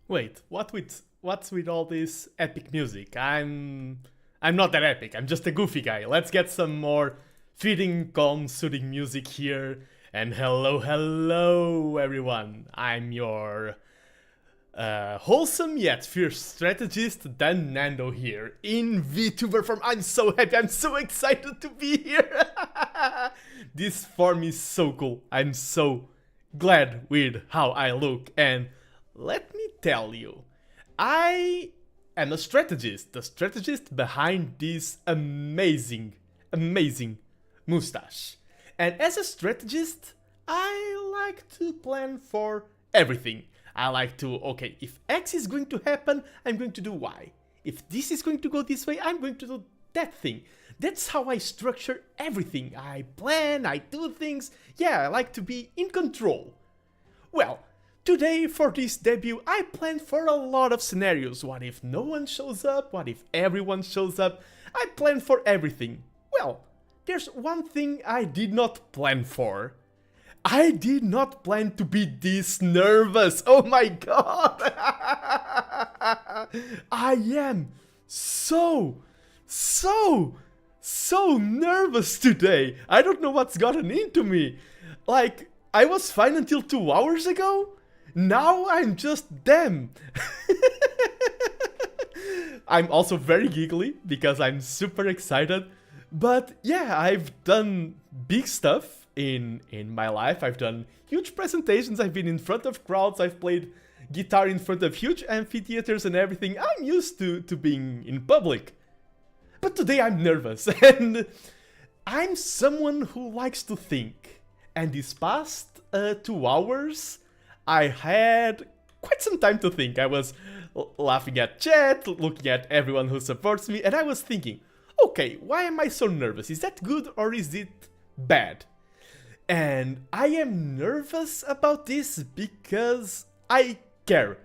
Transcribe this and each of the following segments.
Wait, what's with all this epic music? I'm not that epic. I'm just a goofy guy. Let's get some more fitting, calm, soothing music here. And hello everyone. I'm your wholesome yet fierce strategist, TheNando here in VTuber form. I'm so happy. I'm so excited to be here. This form is so cool. I'm so glad with how I look, and let me tell you, I am a strategist, the strategist behind this amazing mustache. And as a strategist, I like to plan for everything. I like to, okay, if X is going to happen, I'm going to do Y. If this is going to go this way, I'm going to do that thing. That's how I structure everything. I plan, I do things. Yeah, I like to be in control. Well, today for this debut, I planned for a lot of scenarios. What if no one shows up? What if everyone shows up? I planned for everything. Well, there's one thing I did not plan for. I did not plan to be this nervous. Oh my god! I am so nervous today. I don't know what's gotten into me. Like, I was fine until 2 hours ago. Now I'm just damn. I'm also very giggly because I'm super excited. But yeah, I've done big stuff in my life. I've done huge presentations. I've been in front of crowds. I've played guitar in front of huge amphitheaters and everything. I'm used to being in public. But today I'm nervous, and I'm someone who likes to think. And these past 2 hours, I had quite some time to think. I was laughing at chat, looking at everyone who supports me, and I was thinking, okay, why am I so nervous? Is that good or is it bad? And I am nervous about this because I care.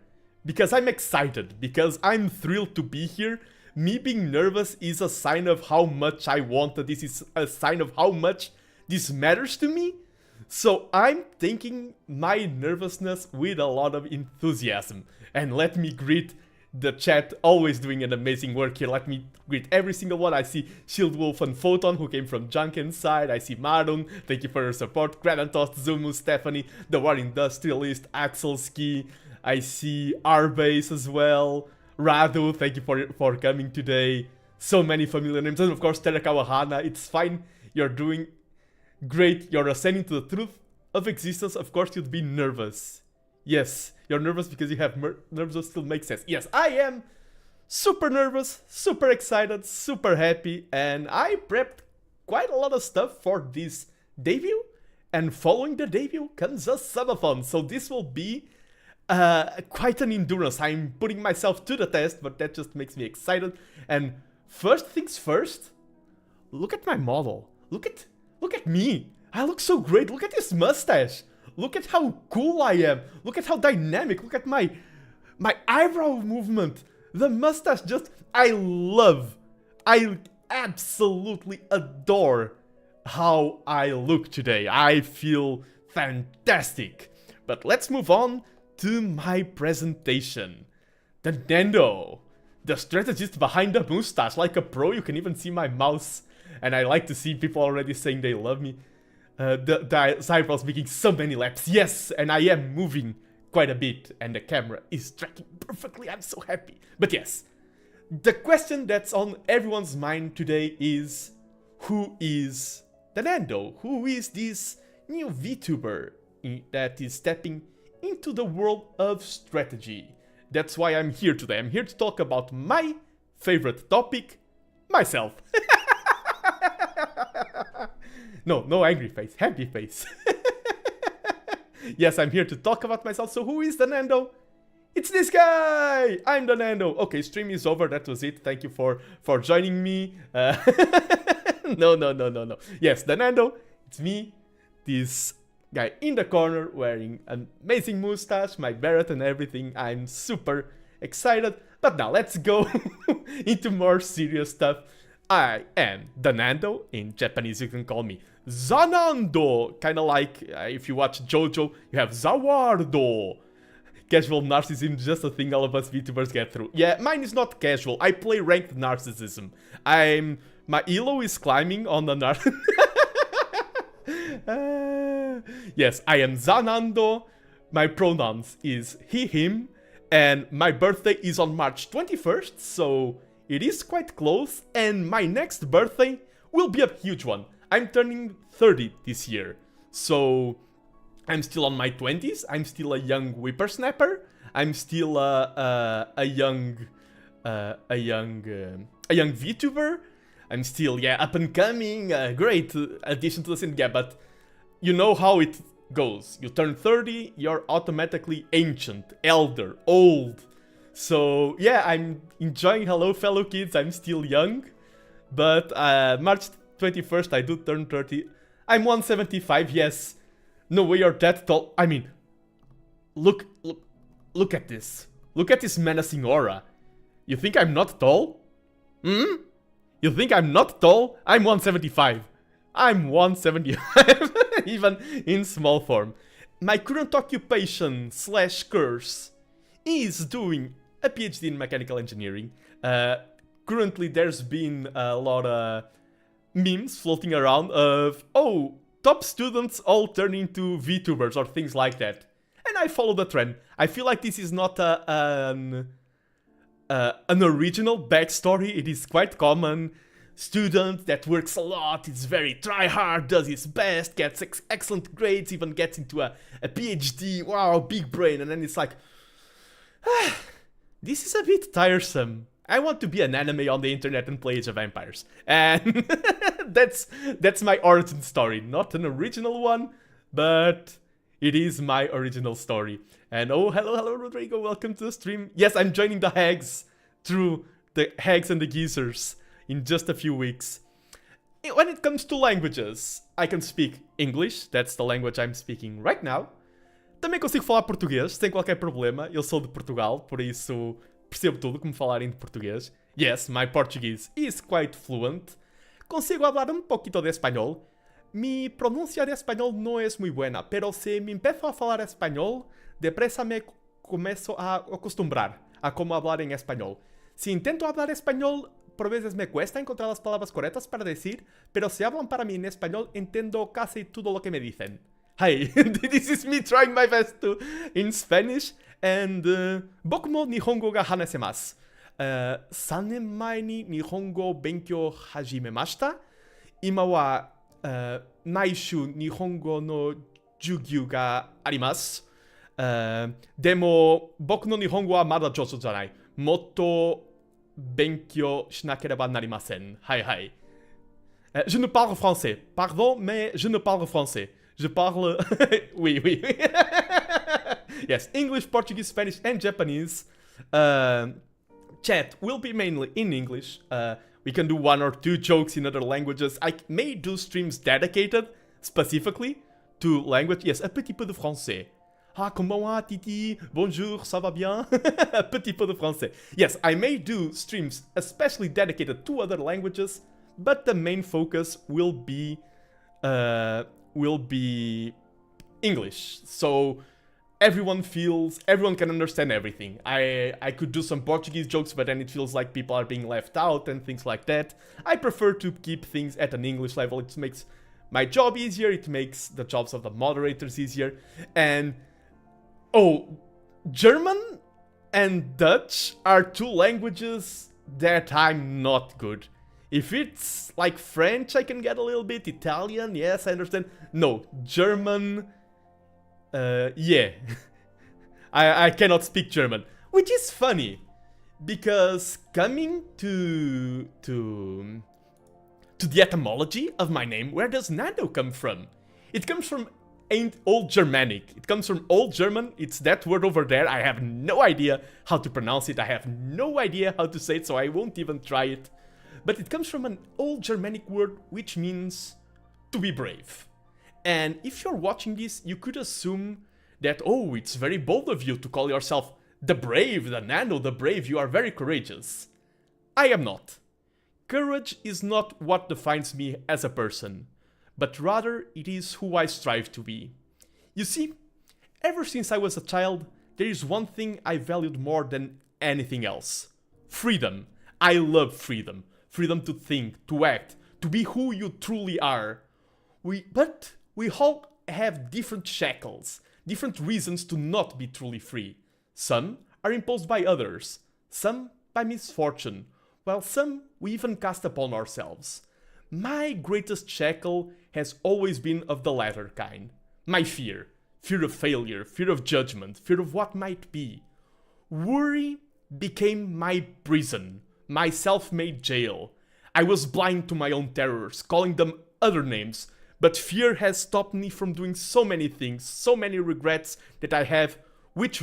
Because I'm excited. Because I'm thrilled to be here. Me being nervous is a sign of how much I want it. This is a sign of how much this matters to me. So I'm taking my nervousness with a lot of enthusiasm. And let me greet the chat, always doing an amazing work here. Let me greet every single one. I see Shield Wolf and Photon, who came from Junken's side. I see Marun, thank you for your support. Granatos, Zumu, Stephanie, The War Industrialist, Axel Ski. I see Arbase as well. Radu, thank you for coming today. So many familiar names. And of course, Terakawa Hana. It's fine. You're doing great. You're ascending to the truth of existence. Of course, you'd be nervous. Yes, you're nervous because you have nerves that still make sense. Yes, I am super nervous, super excited, super happy. And I prepped quite a lot of stuff for this debut. And following the debut comes a subathon. So this will be quite an endurance. I'm putting myself to the test, but that just makes me excited. And first things first, look at my model. Look at me. I look so great. Look at this mustache. Look at how cool I am. Look at how dynamic. Look at my eyebrow movement. The mustache just, I absolutely adore how I look today. I feel fantastic. But let's move on to my presentation. TheNando, the strategist behind the mustache. Like a pro, you can even see my mouse. And I like to see people already saying they love me. The eyebrows making so many laps. Yes, and I am moving quite a bit. And the camera is tracking perfectly. I'm so happy. But yes, the question that's on everyone's mind today is, who is TheNando? Who is this new VTuber that is stepping into the world of strategy? That's why I'm here today. I'm here to talk about my favorite topic, myself. No angry face, happy face. Yes, I'm here to talk about myself. So who is TheNando? It's this guy! I'm TheNando. Okay, stream is over, that was it. Thank you for joining me. No. Yes, TheNando, it's me, this guy in the corner wearing an amazing mustache, my beret and everything. I'm super excited. But now let's go into more serious stuff. I am TheNando. In Japanese you can call me TheNando. Kinda like if you watch JoJo, you have Zawardo. Casual narcissism is just a thing all of us VTubers get through. Yeah, mine is not casual. I play ranked narcissism. My elo is climbing on the yes, I am TheNando. My pronouns is he, him. And my birthday is on March 21st, so it is quite close. And my next birthday will be a huge one. I'm turning 30 this year. So I'm still on my 20s. I'm still a young whippersnapper. I'm still a young VTuber. I'm still, up and coming. Great addition to the scene. Yeah, but you know how it goes. You turn 30, you're automatically ancient, elder, old. So yeah, I'm enjoying hello fellow kids. I'm still young, but March 21st I do turn 30. I'm 175. Yes, no way you're that tall. I mean, look at this. Look at this menacing aura. You think I'm not tall? You think I'm not tall? I'm 175. I'm 175, even in small form. My current occupation / curse is doing a PhD in mechanical engineering. Currently there's been a lot of memes floating around of, oh, top students all turn into VTubers or things like that. And I follow the trend. I feel like this is not an original backstory. It is quite common. Student that works a lot, is very try-hard, does his best, gets excellent grades, even gets into a PhD, wow, big brain, and then it's like, this is a bit tiresome. I want to be an anime on the internet and play Age of Empires. And that's my origin story. Not an original one, but it is my original story. And oh, hello, Rodrigo, welcome to the stream. Yes, I'm joining the hags through the hags and the geezers in just a few weeks. When it comes to languages, I can speak English, that's the language I'm speaking right now. Também consigo falar português, sem qualquer problema. Eu sou de Portugal, por isso percebo tudo como falarem de português. Yes, my Portuguese is quite fluent. Consigo hablar un poquito de español. Mi pronuncia de español no es muy buena, pero si me empiezo a falar español, depresa me começo a acostumbrar a como hablar en español. Si intento hablar español, por veces me cuesta encontrar las palabras correctas para decir, pero si hablan para mí en español, entiendo casi todo lo que me dicen. Hi, this is me trying my best to in Spanish, and boku mo nihongo ga hanasemasu. 3年前に日本語を勉強始めました。今は毎週日本語の授業があります。でも僕の日本語はまだ上手じゃない。もっと勉強しなければなりません。はいはい。Je ne parle français. Pardon, mais je ne parle français. Je parle... oui. Yes, English, Portuguese, Spanish, and Japanese. Chat will be mainly in English. We can do 1 or 2 jokes in other languages. I may do streams dedicated specifically to language. Yes, un petit peu de français. Ah, comment va, Titi? Bonjour, ça va bien? A petit peu de français. Yes, I may do streams especially dedicated to other languages, but the main focus will be English. So everyone can understand everything. I could do some Portuguese jokes, but then it feels like people are being left out and things like that. I prefer to keep things at an English level. It makes my job easier, it makes the jobs of the moderators easier, and German and Dutch are 2 languages that I'm not good. If it's like French, I can get a little bit. Italian, yes, I understand. No, German, yeah. I cannot speak German. Which is funny, because coming to the etymology of my name, where does Nando come from? It comes from Old Germanic. It comes from Old German. It's that word over there. I have no idea how to pronounce it. I have no idea how to say it, so I won't even try it. But it comes from an Old Germanic word which means to be brave. And if you're watching this, you could assume that, oh, it's very bold of you to call yourself the brave, the Nando, the brave. You are very courageous. I am not. Courage is not what defines me as a person, but rather it is who I strive to be. You see, ever since I was a child, there is one thing I valued more than anything else. Freedom. I love freedom. Freedom to think, to act, to be who you truly are. But we all have different shackles, different reasons to not be truly free. Some are imposed by others, some by misfortune, while some we even cast upon ourselves. My greatest shackle has always been of the latter kind. My fear. Fear of failure, fear of judgment, fear of what might be. Worry became my prison, my self-made jail. I was blind to my own terrors, calling them other names, but fear has stopped me from doing so many things, so many regrets that I have, which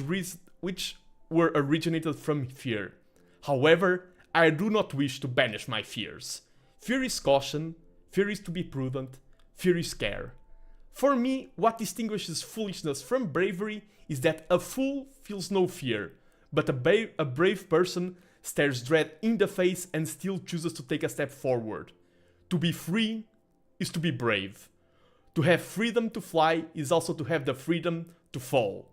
were originated from fear. However, I do not wish to banish my fears. Fear is caution, fear is to be prudent, fear is care. For me, what distinguishes foolishness from bravery is that a fool feels no fear, but a brave person stares dread in the face and still chooses to take a step forward. To be free is to be brave. To have freedom to fly is also to have the freedom to fall.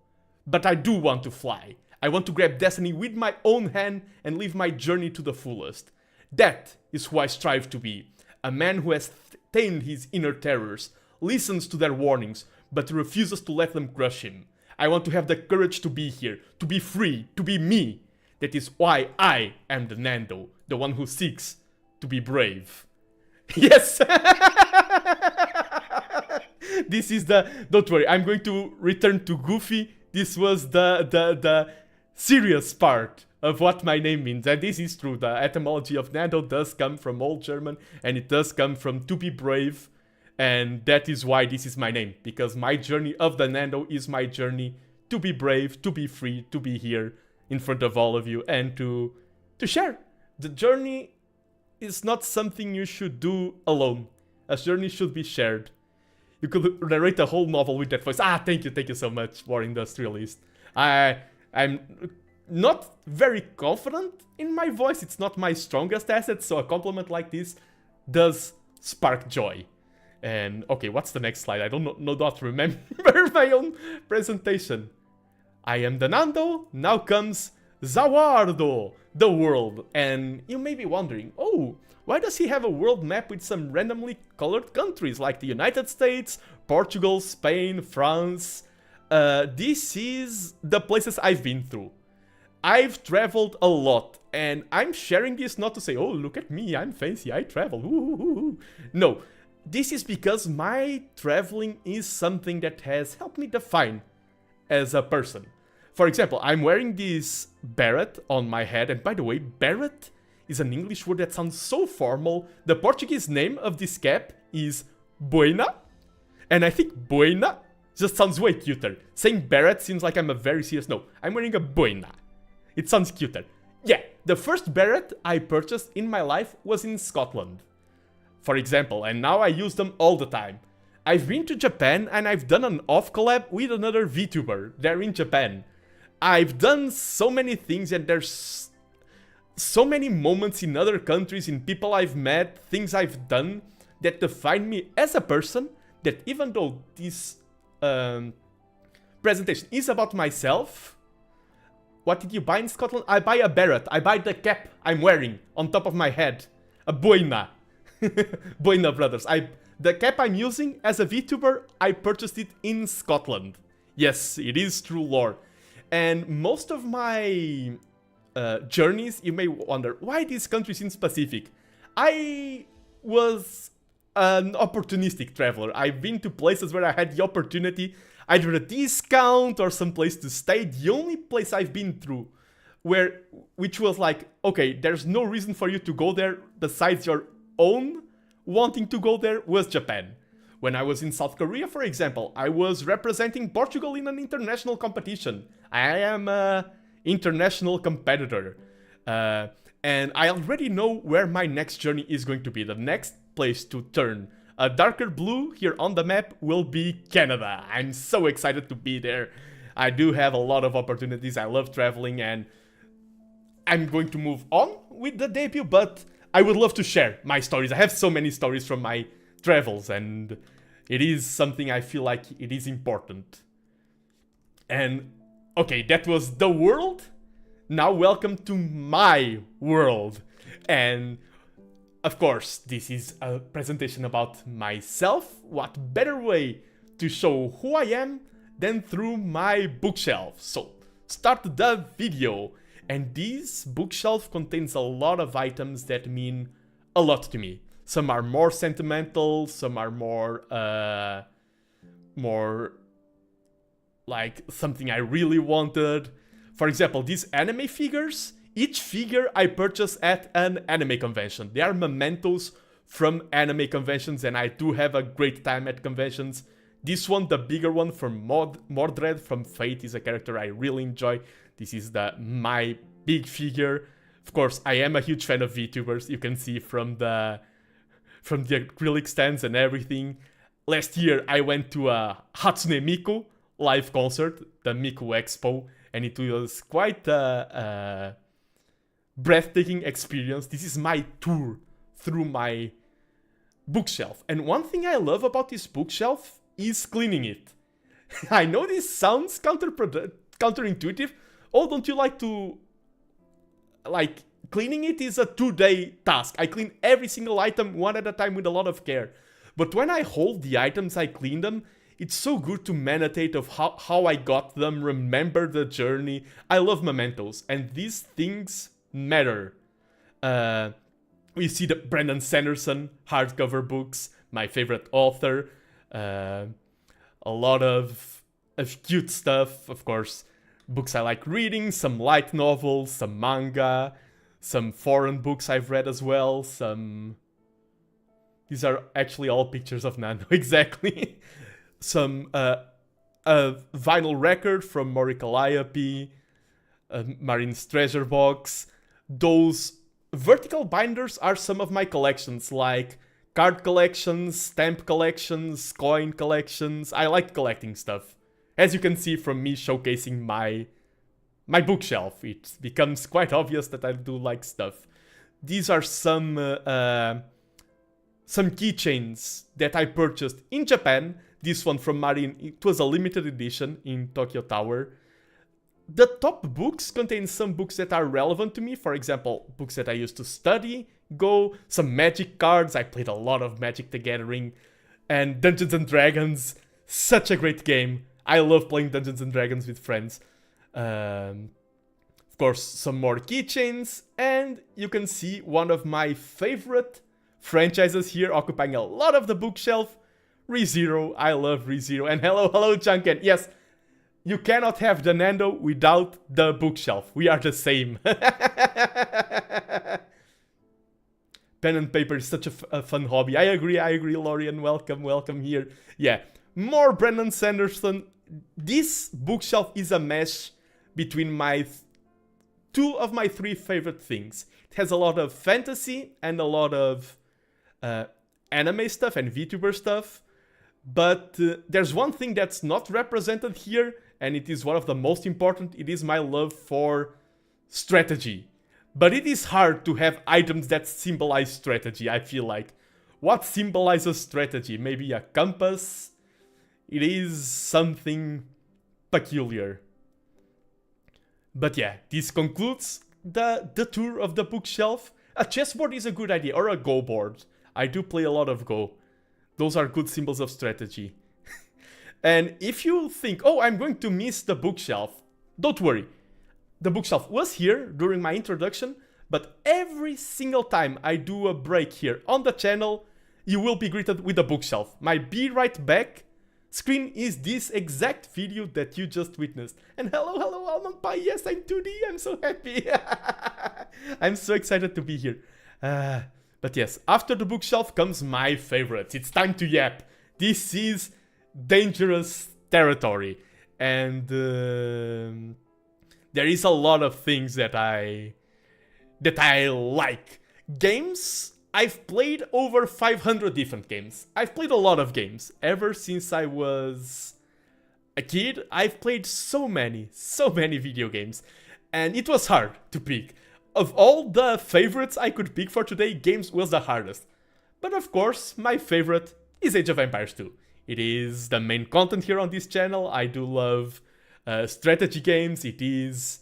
But I do want to fly. I want to grab destiny with my own hand and live my journey to the fullest. That is who I strive to be. A man who has tamed his inner terrors, listens to their warnings, but refuses to let them crush him. I want to have the courage to be here, to be free, to be me. That is why I am the Nando, the one who seeks to be brave. Yes! This is the... Don't worry, I'm going to return to Goofy. This was the serious part of what my name means. And this is true. The etymology of Nando does come from Old German, and it does come from to be brave. And that is why this is my name, because my journey of the Nando is my journey to be brave, to be free, to be here in front of all of you, and to share. The journey is not something you should do alone. A journey should be shared. You could narrate a whole novel with that voice. Thank you so much, War Industrialist. I'm not very confident in my voice. It's not my strongest asset, so a compliment like this does spark joy. And okay, what's the next slide? I don't not remember my own presentation. I am the Nando, now comes Zawardo, the world. And you may be wondering, oh, why does he have a world map with some randomly colored countries like the United States, Portugal, Spain, France? This is the places I've been through. I've traveled a lot, and I'm sharing this not to say, oh, look at me, I'm fancy, I travel. Ooh. No. This is because my traveling is something that has helped me define as a person. For example, I'm wearing this beret on my head, and by the way, beret is an English word that sounds so formal. The Portuguese name of this cap is boina, and I think boina just sounds way cuter. Saying beret seems like I'm a very serious... No, I'm wearing a boina. It sounds cuter. Yeah, the first beret I purchased in my life was in Scotland, for example, and now I use them all the time. I've been to Japan and I've done an off collab with another VTuber. They're in Japan. I've done so many things, and there's so many moments in other countries, in people I've met, things I've done that define me as a person, that even though this presentation is about myself, what did you buy in Scotland? I buy a beret. I buy the cap I'm wearing on top of my head. A boina. Boina brothers. The cap I'm using as a VTuber, I purchased it in Scotland. Yes, it is true lore. And most of my journeys, you may wonder, why these countries in specific? I was an opportunistic traveler. I've been to places where I had the opportunity, either a discount or some place to stay. The only place I've been through which was like, okay, there's no reason for you to go there besides your own wanting to go there, was Japan. When I was in South Korea, for example, I was representing Portugal in an international competition. I am an international competitor. And I already know where my next journey is going to be. The next place to turn a darker blue here on the map will be Canada. I'm so excited to be there. I do have a lot of opportunities. I love traveling, and I'm going to move on with the debut, but I would love to share my stories. I have so many stories from my travels, and it is something I feel like it is important. And Okay, that was the world. Now welcome to my world. And of course, this is a presentation about myself. What better way to show who I am than through my bookshelf? So, start the video. And this bookshelf contains a lot of items that mean a lot to me. Some are more sentimental, some are more like something I really wanted. For example, these anime figures, each figure I purchased at an anime convention. They are mementos from anime conventions, and I do have a great time at conventions. This one, the bigger one from Mordred from Fate, is a character I really enjoy. This is my big figure. Of course, I am a huge fan of VTubers. You can see from the acrylic stands and everything. Last year, I went to a Hatsune Miku live concert, the Miku Expo, and it was quite a breathtaking experience. This is my tour through my bookshelf. And one thing I love about this bookshelf is cleaning it. I know this sounds counterintuitive. Oh, don't you like to... Like, cleaning it is a 2-day task. I clean every single item one at a time with a lot of care. But when I hold the items, I clean them, it's so good to meditate of how I got them, remember the journey. I love mementos, and these things matter. We see the Brandon Sanderson hardcover books, my favorite author. A lot of cute stuff, of course. Books I like reading, some light novels, some manga, some foreign books I've read as well, some... These are actually all pictures of Nando, exactly. Some a vinyl record from Mori Calliope, Marine's Treasure Box. Those vertical binders are some of my collections, like card collections, stamp collections, coin collections. I like collecting stuff. As you can see from me showcasing my bookshelf, it becomes quite obvious that I do like stuff. These are some keychains that I purchased in Japan. This one from Marine, it was a limited edition in Tokyo Tower. The top books contain some books that are relevant to me. For example, books that I used to study, some Magic cards. I played a lot of Magic the Gathering. And Dungeons and Dragons, such a great game. I love playing Dungeons and Dragons with friends. Of course, some more keychains. And you can see one of my favorite franchises here occupying a lot of the bookshelf. ReZero, I love ReZero. And hello Junken. Yes, you cannot have the Nando without the bookshelf. We are the same. Pen and paper is such a fun hobby. I agree, Lorian. Welcome here. Yeah, more Brandon Sanderson. This bookshelf is a mesh between two of my three favorite things. It has a lot of fantasy and a lot of anime stuff and VTuber stuff. But there's one thing that's not represented here, and it is one of the most important. It is my love for strategy. But it is hard to have items that symbolize strategy, I feel like. What symbolizes strategy? Maybe a compass? It is something peculiar. But yeah, this concludes the tour of the bookshelf. A chessboard is a good idea, or a Go board. I do play a lot of Go. Those are good symbols of strategy. And if you think, oh, I'm going to miss the bookshelf, don't worry. The bookshelf was here during my introduction, but every single time I do a break here on the channel, you will be greeted with a bookshelf. My Be Right Back screen is this exact video that you just witnessed. And hello Almond Pie, yes, I'm 2D, I'm so happy. I'm so excited to be here. But yes, after the bookshelf comes my favorites. It's time to yap. This is dangerous territory. And there is a lot of things that I like. Games, I've played over 500 different games. I've played a lot of games. Ever since I was a kid, I've played so many video games. And it was hard to pick. Of all the favorites I could pick for today, games was the hardest. But of course, my favorite is Age of Empires 2. It is the main content here on this channel. I do love strategy games, it is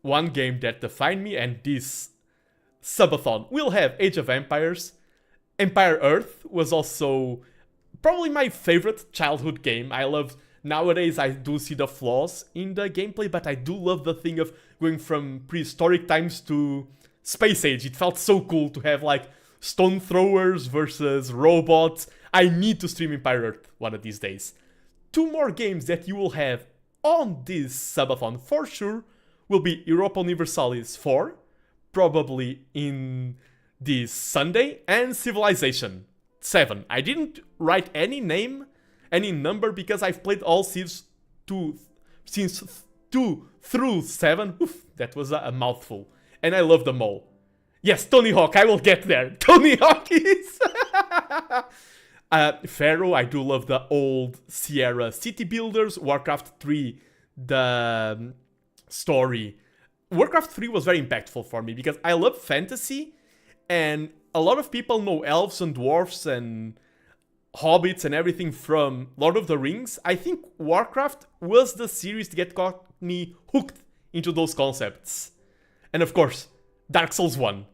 one game that defined me, and this Subathon will have Age of Empires. Empire Earth was also probably my favorite childhood game. I loved. Nowadays I do see the flaws in the gameplay, but I do love the thing of going from prehistoric times to space age. It felt so cool to have like stone throwers versus robots. I need to stream Empire Earth one of these days. Two more games that you will have on this subathon for sure will be Europa Universalis 4, probably in this Sunday, and Civilization 7. I didn't write any name, any number, because I've played all since 2 through 7. Oof, that was a mouthful. And I love them all. Yes, Tony Hawk, I will get there. Tony Hawk is... Pharaoh, I do love the old Sierra city builders. Warcraft 3, the story. Warcraft 3 was very impactful for me because I love fantasy, and a lot of people know elves and dwarfs and hobbits and everything from Lord of the Rings. I think Warcraft was the series that got me hooked into those concepts. And of course, Dark Souls 1.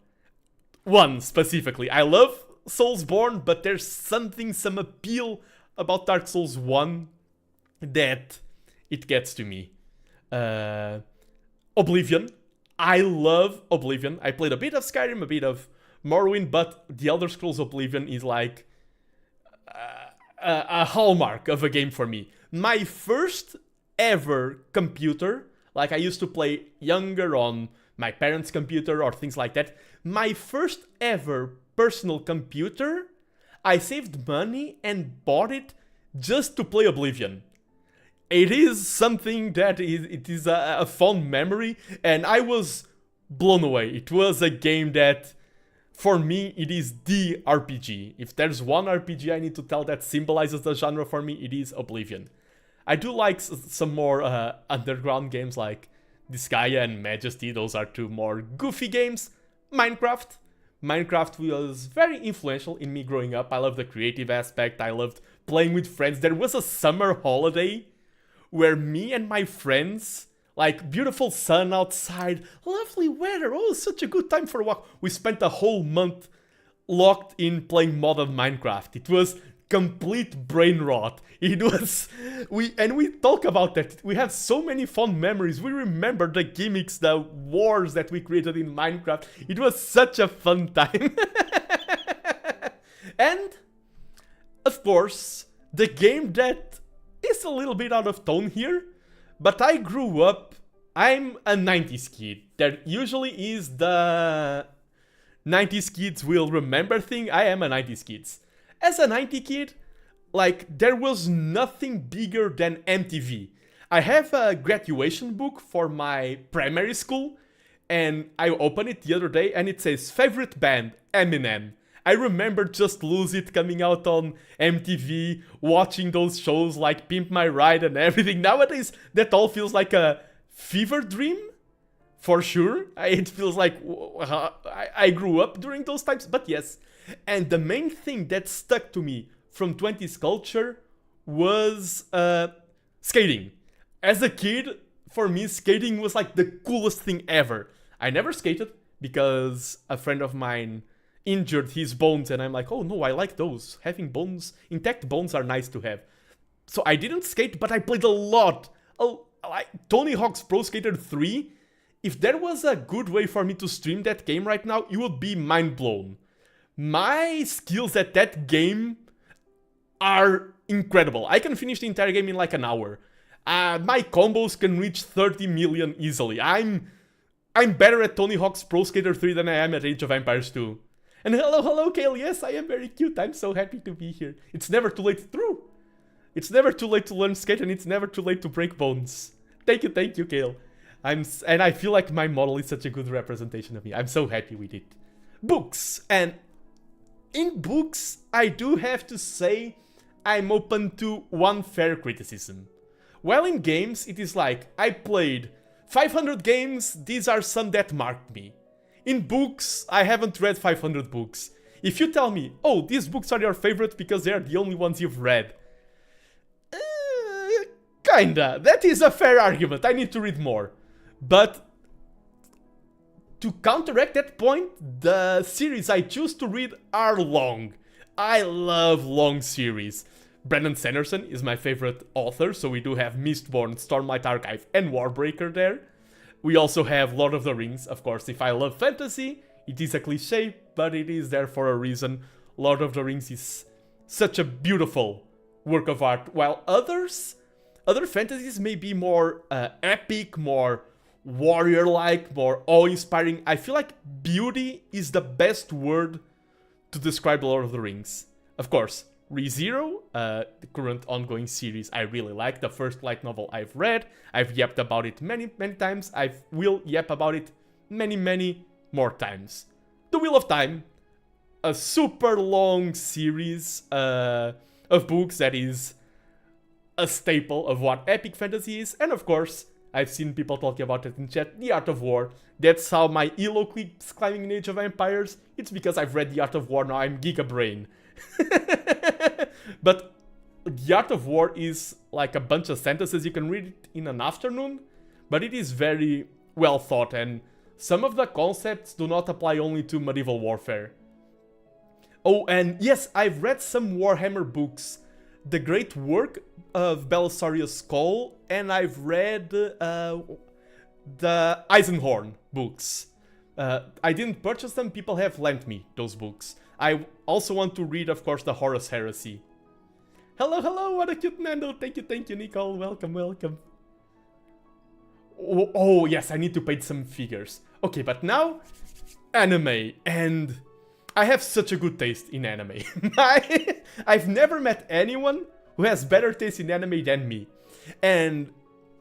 1 specifically. I love Soulsborne, but there's some appeal about Dark Souls 1 that it gets to me. Oblivion. I love Oblivion. I played a bit of Skyrim, a bit of Morrowind, but The Elder Scrolls Oblivion is like a hallmark of a game for me. My first ever computer, like I used to play younger on my parents' computer or things like that. My first ever personal computer, I saved money and bought it just to play Oblivion. It is something that is a fond memory, and I was blown away. It was a game that, for me, it is the RPG. If there's one RPG I need to tell that symbolizes the genre for me, it is Oblivion. I do like some more underground games like Disgaea and Majesty. Those are two more goofy games. Minecraft. Minecraft was very influential in me growing up. I love the creative aspect. I loved playing with friends. There was a summer holiday where me and my friends, like beautiful sun outside, lovely weather, oh, such a good time for a walk. We spent a whole month locked in playing modern Minecraft. It was complete brain rot. It was, we talk about that. We have so many fond memories. We remember the gimmicks, the wars that we created in Minecraft. It was such a fun time. And, of course, the game that is a little bit out of tone here, but I grew up, I'm a 90s kid. There usually is the 90s kids will remember thing. I am a 90s kid. As a 90s kid, like, there was nothing bigger than MTV. I have a graduation book for my primary school, and I opened it the other day, and it says, favorite band, Eminem. I remember Just Lose It coming out on MTV, watching those shows like Pimp My Ride and everything. Nowadays, that all feels like a fever dream, for sure. It feels like I grew up during those times, but yes. And the main thing that stuck to me from 20s culture was skating. As a kid, for me, skating was like the coolest thing ever. I never skated because a friend of mine injured his bones, and I'm like, oh no, I like those. Having bones, intact bones are nice to have. So I didn't skate, but I played a lot. Like Tony Hawk's Pro Skater 3. If there was a good way for me to stream that game right now, it would be mind blown. My skills at that game are incredible. I can finish the entire game in like an hour. My combos can reach 30 million easily. I'm better at Tony Hawk's Pro Skater 3 than I am at Age of Empires 2. And hello, Kale. Yes, I am very cute. I'm so happy to be here. It's never too late. True. It's never too late to learn skate, and it's never too late to break bones. Thank you, Kale. And I feel like my model is such a good representation of me. I'm so happy with it. Books. And in books, I do have to say I'm open to one fair criticism. While in games, it is like, I played 500 games, these are some that marked me. In books, I haven't read 500 books. If you tell me, oh, these books are your favorite because they are the only ones you've read, Kinda. That is a fair argument. I need to read more. But to counteract that point, the series I choose to read are long. I love long series. Brandon Sanderson is my favorite author, so we do have Mistborn, Stormlight Archive, and Warbreaker there. We also have Lord of the Rings, of course. If I love fantasy, it is a cliche, but it is there for a reason. Lord of the Rings is such a beautiful work of art, while other fantasies may be more epic, more warrior-like, more awe-inspiring. I feel like beauty is the best word to describe Lord of the Rings. Of course, ReZero, the current ongoing series, I really like. The first light novel I've read. I've yapped about it many times. I will yap about it many more times. The Wheel of Time, a super long series of books that is a staple of what epic fantasy is. And of course, I've seen people talking about it in chat, The Art of War. That's how my elo keeps climbing in Age of Empires. It's because I've read The Art of War, now I'm Gigabrain. But The Art of War is like a bunch of sentences. You can read it in an afternoon, but it is very well thought, and some of the concepts do not apply only to medieval warfare. Oh, and yes, I've read some Warhammer books. The Great Work of Belisarius Skull, and I've read the Eisenhorn books. I didn't purchase them, people have lent me those books. I also want to read, of course, the Horus Heresy. Hello, what a cute Nando. Thank you, Nicole. Welcome. Oh, yes, I need to paint some figures. Okay, but now, anime. And I have such a good taste in anime. I've never met anyone who has better taste in anime than me. And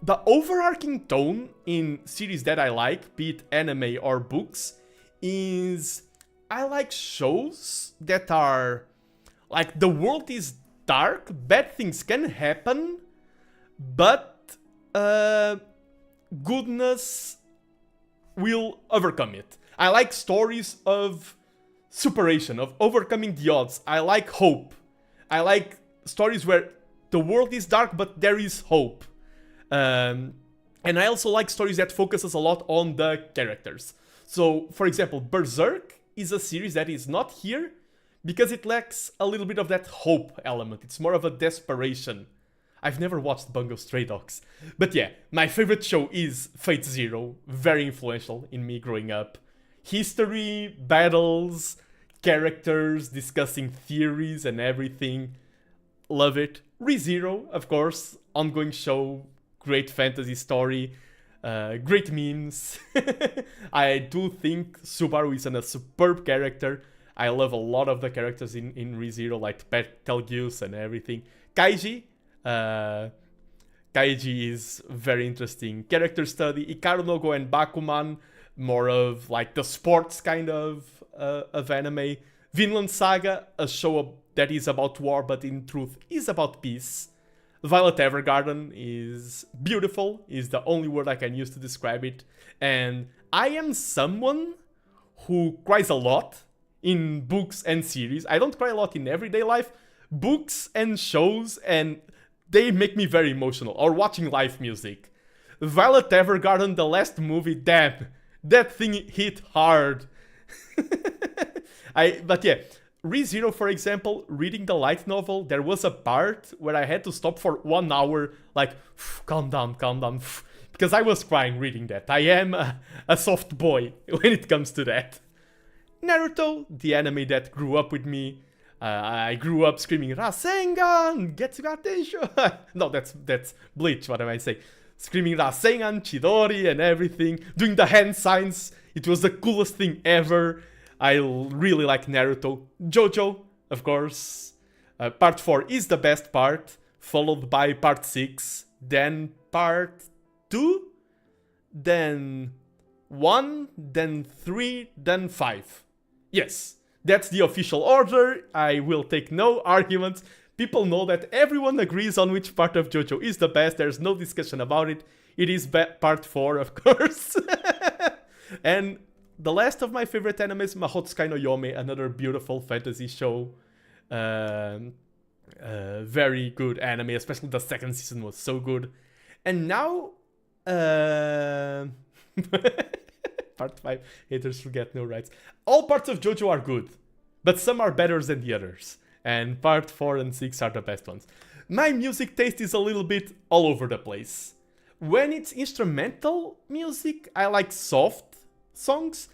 the overarching tone in series that I like, be it anime or books, is I like shows that are like the world is dark, bad things can happen, but goodness will overcome it. I like stories of superation, of overcoming the odds. I like hope. I like stories where the world is dark, but there is hope. And I also like stories that focuses a lot on the characters. So, for example, Berserk is a series that is not here because it lacks a little bit of that hope element. It's more of a desperation. I've never watched Bungo Stray Dogs. But yeah, my favorite show is Fate Zero. Very influential in me growing up. History, battles, characters, discussing theories and everything. Love it. ReZero, of course, ongoing show, great fantasy story, great memes. I do think Subaru is a superb character. I love a lot of the characters in ReZero, like Betelgeuse and everything. Kaiji. Kaiji is very interesting. Character study. Ikaru no Go and Bakuman, more of like the sports kind of anime. Vinland Saga, a show that is about war, but in truth is about peace. Violet Evergarden is beautiful, is the only word I can use to describe it. And I am someone who cries a lot in books and series. I don't cry a lot in everyday life. Books and shows, and they make me very emotional. Or watching live music. Violet Evergarden, the last movie, damn, that thing hit hard. But yeah, ReZero, for example, reading the light novel, there was a part where I had to stop for 1 hour, like, calm down, because I was crying reading that. I am a soft boy when it comes to that. Naruto, the anime that grew up with me. I grew up screaming, Rasengan, Getsu ga Tensho. No, that's Bleach, what am I saying? Screaming Rasengan, Chidori and everything, doing the hand signs. It was the coolest thing ever. I really like Naruto. JoJo, of course. Part 4 is the best part, followed by part 6, then part 2, then 1, then 3, then 5. Yes, that's the official order. I will take no arguments. People know that everyone agrees on which part of JoJo is the best. There's no discussion about it. It is part 4, of course. And the last of my favorite animes, Mahotsukai no Yome, another beautiful fantasy show. Very good anime, especially the second season was so good. And now, part 5, haters forget no rights. All parts of JoJo are good, but some are better than the others. And part 4 and 6 are the best ones. My music taste is a little bit all over the place. When it's instrumental music, I like soft songs.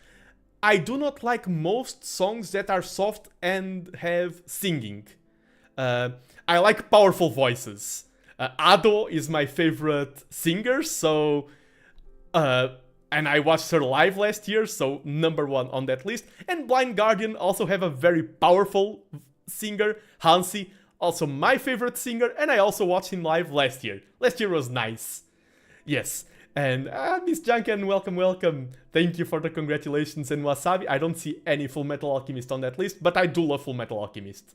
I do not like most songs that are soft and have singing. I like powerful voices. Ado is my favorite singer, so... and I watched her live last year, so #1 on that list. And Blind Guardian also have a very powerful singer, Hansi, also my favorite singer, and I also watched him live last year. Last year was nice. Yes, and Miss Junkin, welcome. Thank you for the congratulations and Wasabi. I don't see any Full Metal Alchemist on that list, but I do love Full Metal Alchemist.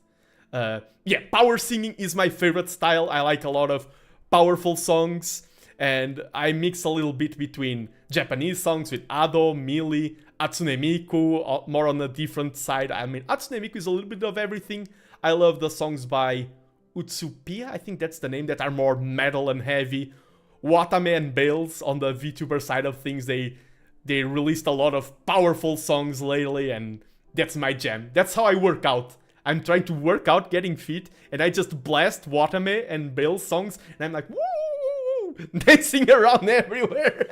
Yeah, power singing is my favorite style. I like a lot of powerful songs, and I mix a little bit between Japanese songs with Ado, Mili, Hatsune Miku, more on a different side. I mean, Hatsune Miku is a little bit of everything. I love the songs by Utsupiya, I think that's the name, that are more metal and heavy. Watame and Bales on the VTuber side of things, they released a lot of powerful songs lately, and that's my jam. That's how I work out. I'm trying to work out, getting fit, and I just blast Watame and Bales songs, and I'm like, woo, dancing around everywhere.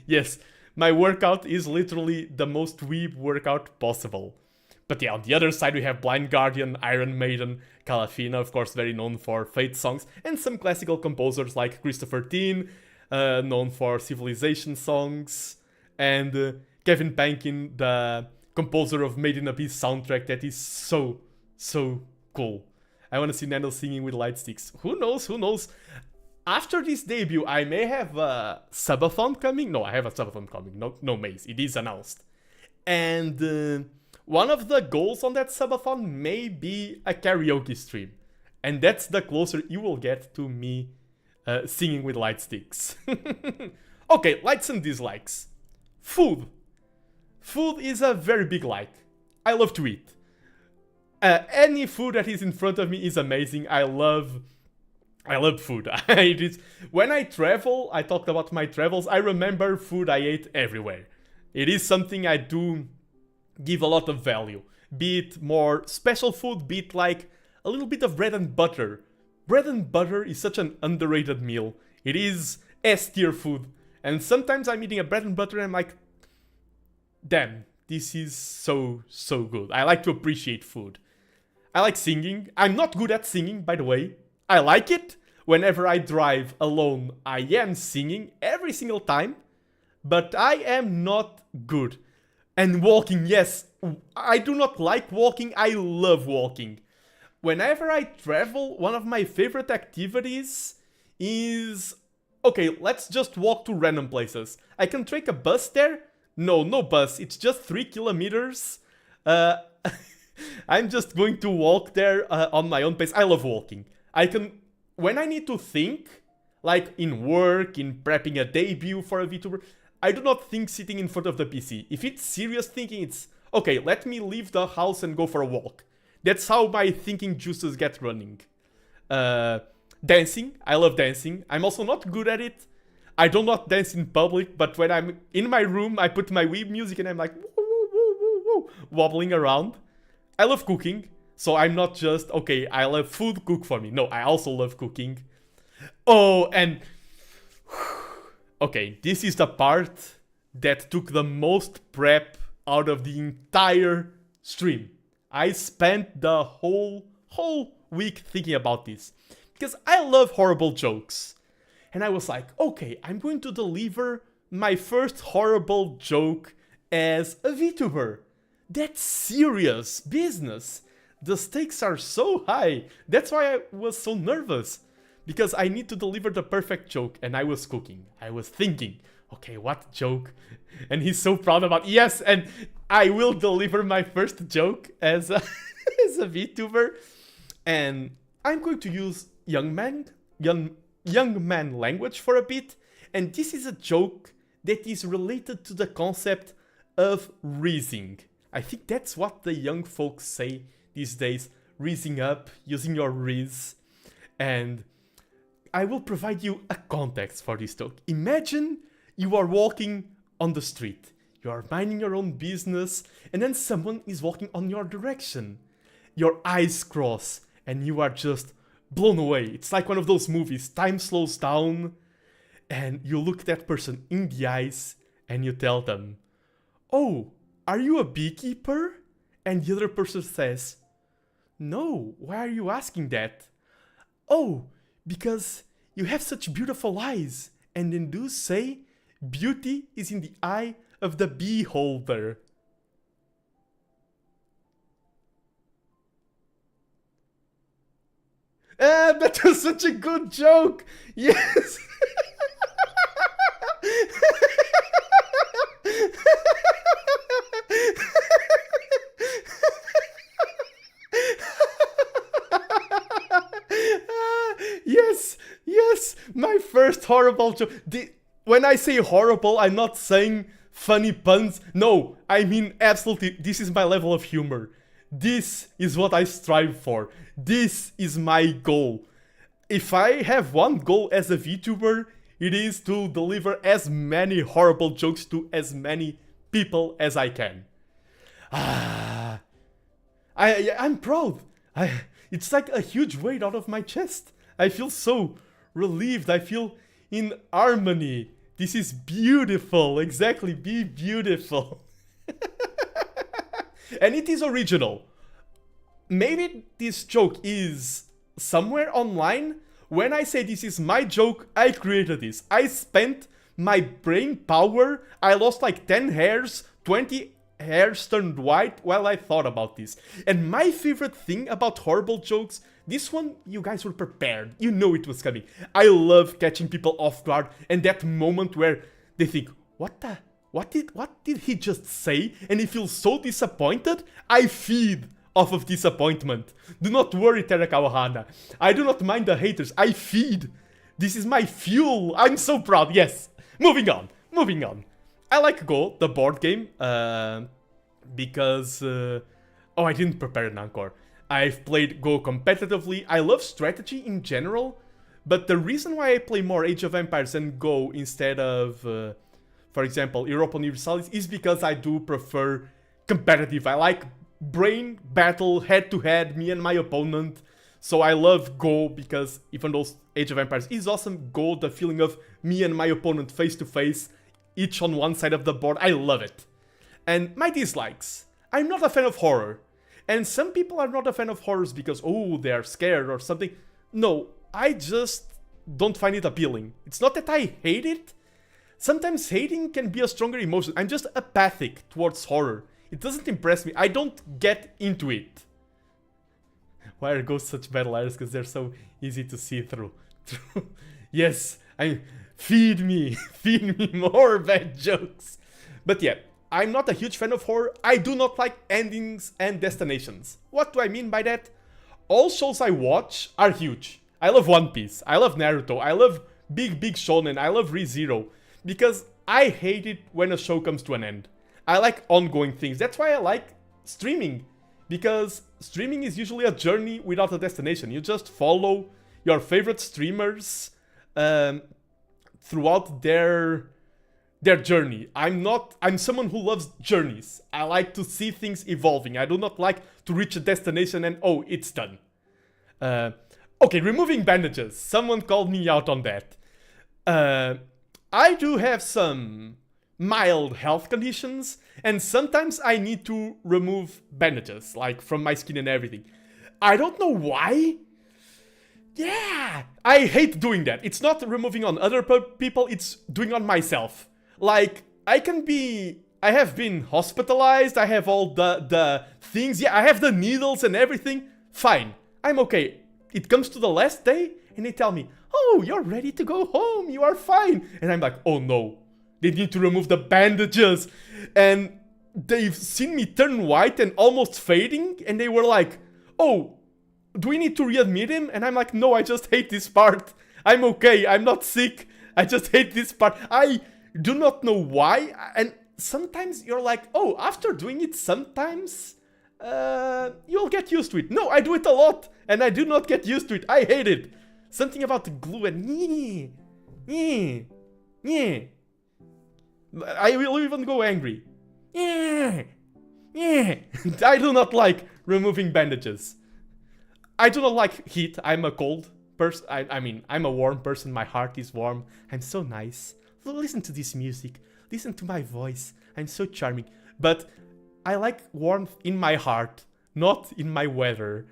Yes, my workout is literally the most weeb workout possible. But yeah, on the other side we have Blind Guardian, Iron Maiden, Calafina, of course very known for Fate songs, and some classical composers like Christopher Dean, known for Civilization songs, and Kevin Pankin, the composer of Made in Abyss soundtrack that is so cool. I want to see Nando singing with light sticks. Who knows? After this debut, I may have a Subathon coming. No, I have a Subathon coming. No maze. It is announced. And one of the goals on that Subathon may be a karaoke stream. And that's the closer you will get to me singing with light sticks. Okay, likes and dislikes. Food. Food is a very big like. I love to eat. Any food that is in front of me is amazing. I love food. It is, when I travel, I talked about my travels, I remember food I ate everywhere. It is something I do give a lot of value. Be it more special food, be it like a little bit of bread and butter. Bread and butter is such an underrated meal. It is S tier food. And sometimes I'm eating a bread and butter and I'm like, damn, this is so good. I like to appreciate food. I like singing. I'm not good at singing, by the way. I like it. Whenever I drive alone, I am singing every single time. But I am not good. And walking, yes. I do not like walking. I love walking. Whenever I travel, one of my favorite activities is... Okay, let's just walk to random places. I can take a bus there. No bus. It's just 3 kilometers. I'm just going to walk there on my own pace. I love walking. I can... When I need to think, like in work, in prepping a debut for a VTuber, I do not think sitting in front of the PC. If it's serious thinking, it's... Okay, let me leave the house and go for a walk. That's how my thinking juices get running. Dancing. I love dancing. I'm also not good at it. I do not dance in public, but when I'm in my room, I put my weeb music and I'm like... Woo, wobbling around. I love cooking. So I'm not just, okay, I love food, cook for me. No, I also love cooking. Oh, and... Okay, this is the part that took the most prep out of the entire stream. I spent the whole week thinking about this. Because I love horrible jokes. And I was like, okay, I'm going to deliver my first horrible joke as a VTuber. That's serious business. The stakes are so high. That's why I was so nervous. Because I need to deliver the perfect joke. And I was cooking. I was thinking, okay, what joke? And he's so proud about, yes, and I will deliver my first joke as a, as a VTuber. And I'm going to use young man language for a bit. And this is a joke that is related to the concept of reasoning. I think that's what the young folks say these days, rizzing up, using your Riz, and I will provide you a context for this talk. Imagine you are walking on the street. You are minding your own business, and then someone is walking on your direction. Your eyes cross, and you are just blown away. It's like one of those movies. Time slows down, and you look that person in the eyes, and you tell them, "Oh, are you a beekeeper?" And the other person says, "No, why are you asking that?" "Oh, because you have such beautiful eyes." And then do say, "Beauty is in the eye of the beholder." That was such a good joke. Yes. Yes, my first horrible joke. When I say horrible, I'm not saying funny puns. No, I mean absolutely, this is my level of humor. This is what I strive for. This is my goal. If I have one goal as a VTuber, it is to deliver as many horrible jokes to as many people as I can. I'm proud. It's like a huge weight out of my chest. I feel so relieved. I feel in harmony. This is beautiful. Exactly, be beautiful. And it is original. Maybe this joke is somewhere online. When I say this is my joke, I created this. I spent my brain power. I lost like 10 hairs, 20 hairs turned white while I thought about this. And my favorite thing about horrible jokes, this one, you guys were prepared. You know it was coming. I love catching people off guard and that moment where they think, what did he just say? And he feels so disappointed. I feed off of disappointment. Do not worry, Terakawahana. I do not mind the haters. I feed. This is my fuel. I'm so proud. Yes. Moving on. I like Go, the board game, because... oh, I didn't prepare an encore. I've played Go competitively. I love strategy in general, but the reason why I play more Age of Empires and Go instead of, for example, Europa Universalis is because I do prefer competitive. I like brain battle, head-to-head, me and my opponent. So I love Go because even though Age of Empires is awesome, Go, the feeling of me and my opponent face-to-face, each on one side of the board, I love it. And my dislikes. I'm not a fan of horror. And some people are not a fan of horrors because, oh, they're scared or something. No, I just don't find it appealing. It's not that I hate it. Sometimes hating can be a stronger emotion. I'm just apathic towards horror. It doesn't impress me. I don't get into it. Why are ghosts such bad liars? Because they're so easy to see through. Yes, feed me more bad jokes. But yeah, I'm not a huge fan of horror. I do not like endings and destinations. What do I mean by that? All shows I watch are huge. I love One Piece. I love Naruto. I love big shonen. I love ReZero. Because I hate it when a show comes to an end. I like ongoing things. That's why I like streaming. Because streaming is usually a journey without a destination. You just follow your favorite streamers throughout their journey. I'm someone who loves journeys. I like to see things evolving. I do not like to reach a destination and, oh, it's done. Okay, removing bandages. Someone called me out on that. I do have some mild health conditions, and sometimes I need to remove bandages, like from my skin and everything. I don't know why. Yeah, I hate doing that. It's not removing on other people, it's doing on myself. Like, I have been hospitalized, I have all the things, yeah, I have the needles and everything. Fine, I'm okay. It comes to the last day, and they tell me, oh, you're ready to go home, you are fine. And I'm like, oh no, they need to remove the bandages. And they've seen me turn white and almost fading, and they were like, oh, do we need to readmit him? And I'm like, no, I just hate this part. I'm okay, I'm not sick, I just hate this part. I do not know why, and sometimes you're like, oh, after doing it sometimes, you'll get used to it. No, I do it a lot, and I do not get used to it. I hate it. Something about the glue and I will even go angry. I do not like removing bandages. I do not like heat. I'm a cold person. I mean, I'm a warm person. My heart is warm. I'm so nice. Listen to this music. Listen to my voice. I'm so charming. But I like warmth in my heart, not in my weather.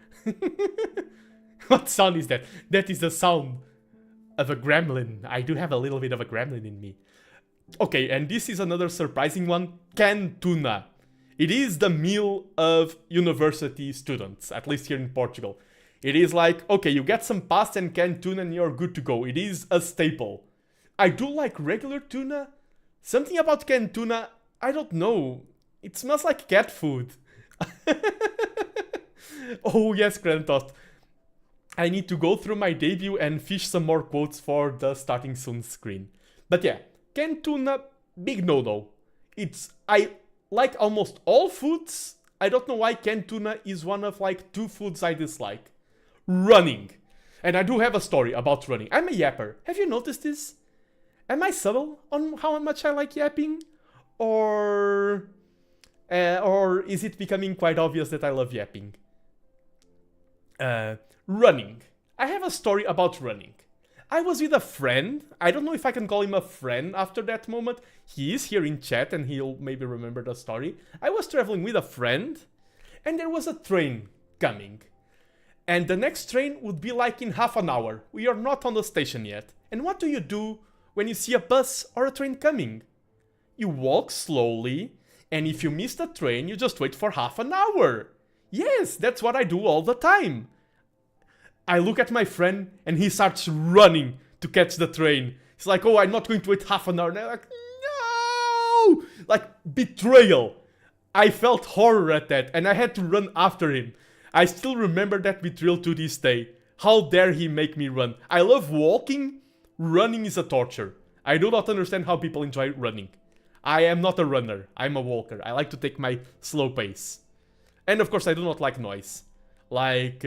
What sound is that? That is the sound of a gremlin. I do have a little bit of a gremlin in me. Okay, and this is another surprising one. Canned tuna. It is the meal of university students, at least here in Portugal. It is like, okay, you get some pasta and canned tuna and you're good to go. It is a staple. I do like regular tuna. Something about canned tuna, I don't know. It smells like cat food. Oh yes, Kratos. I need to go through my debut and fish some more quotes for the starting soon screen. But yeah, canned tuna, big no-no. I like almost all foods. I don't know why canned tuna is one of like 2 foods I dislike. Running. And I do have a story about running. I'm a yapper. Have you noticed this? Am I subtle on how much I like yapping? Or is it becoming quite obvious that I love yapping? Running. I have a story about running. I was with a friend. I don't know if I can call him a friend after that moment. He is here in chat and he'll maybe remember the story. I was traveling with a friend and there was a train coming. And the next train would be like in half an hour. We are not on the station yet. And what do you do when you see a bus or a train coming? You walk slowly, and if you miss the train, you just wait for half an hour. Yes, that's what I do all the time. I look at my friend, and he starts running to catch the train. He's like, oh, I'm not going to wait half an hour. And I'm like, no! Like, betrayal. I felt horror at that, and I had to run after him. I still remember that betrayal to this day. How dare he make me run? I love walking. Running is a torture. I do not understand how people enjoy running. I am not a runner. I'm a walker. I like to take my slow pace. And of course, I do not like noise. Like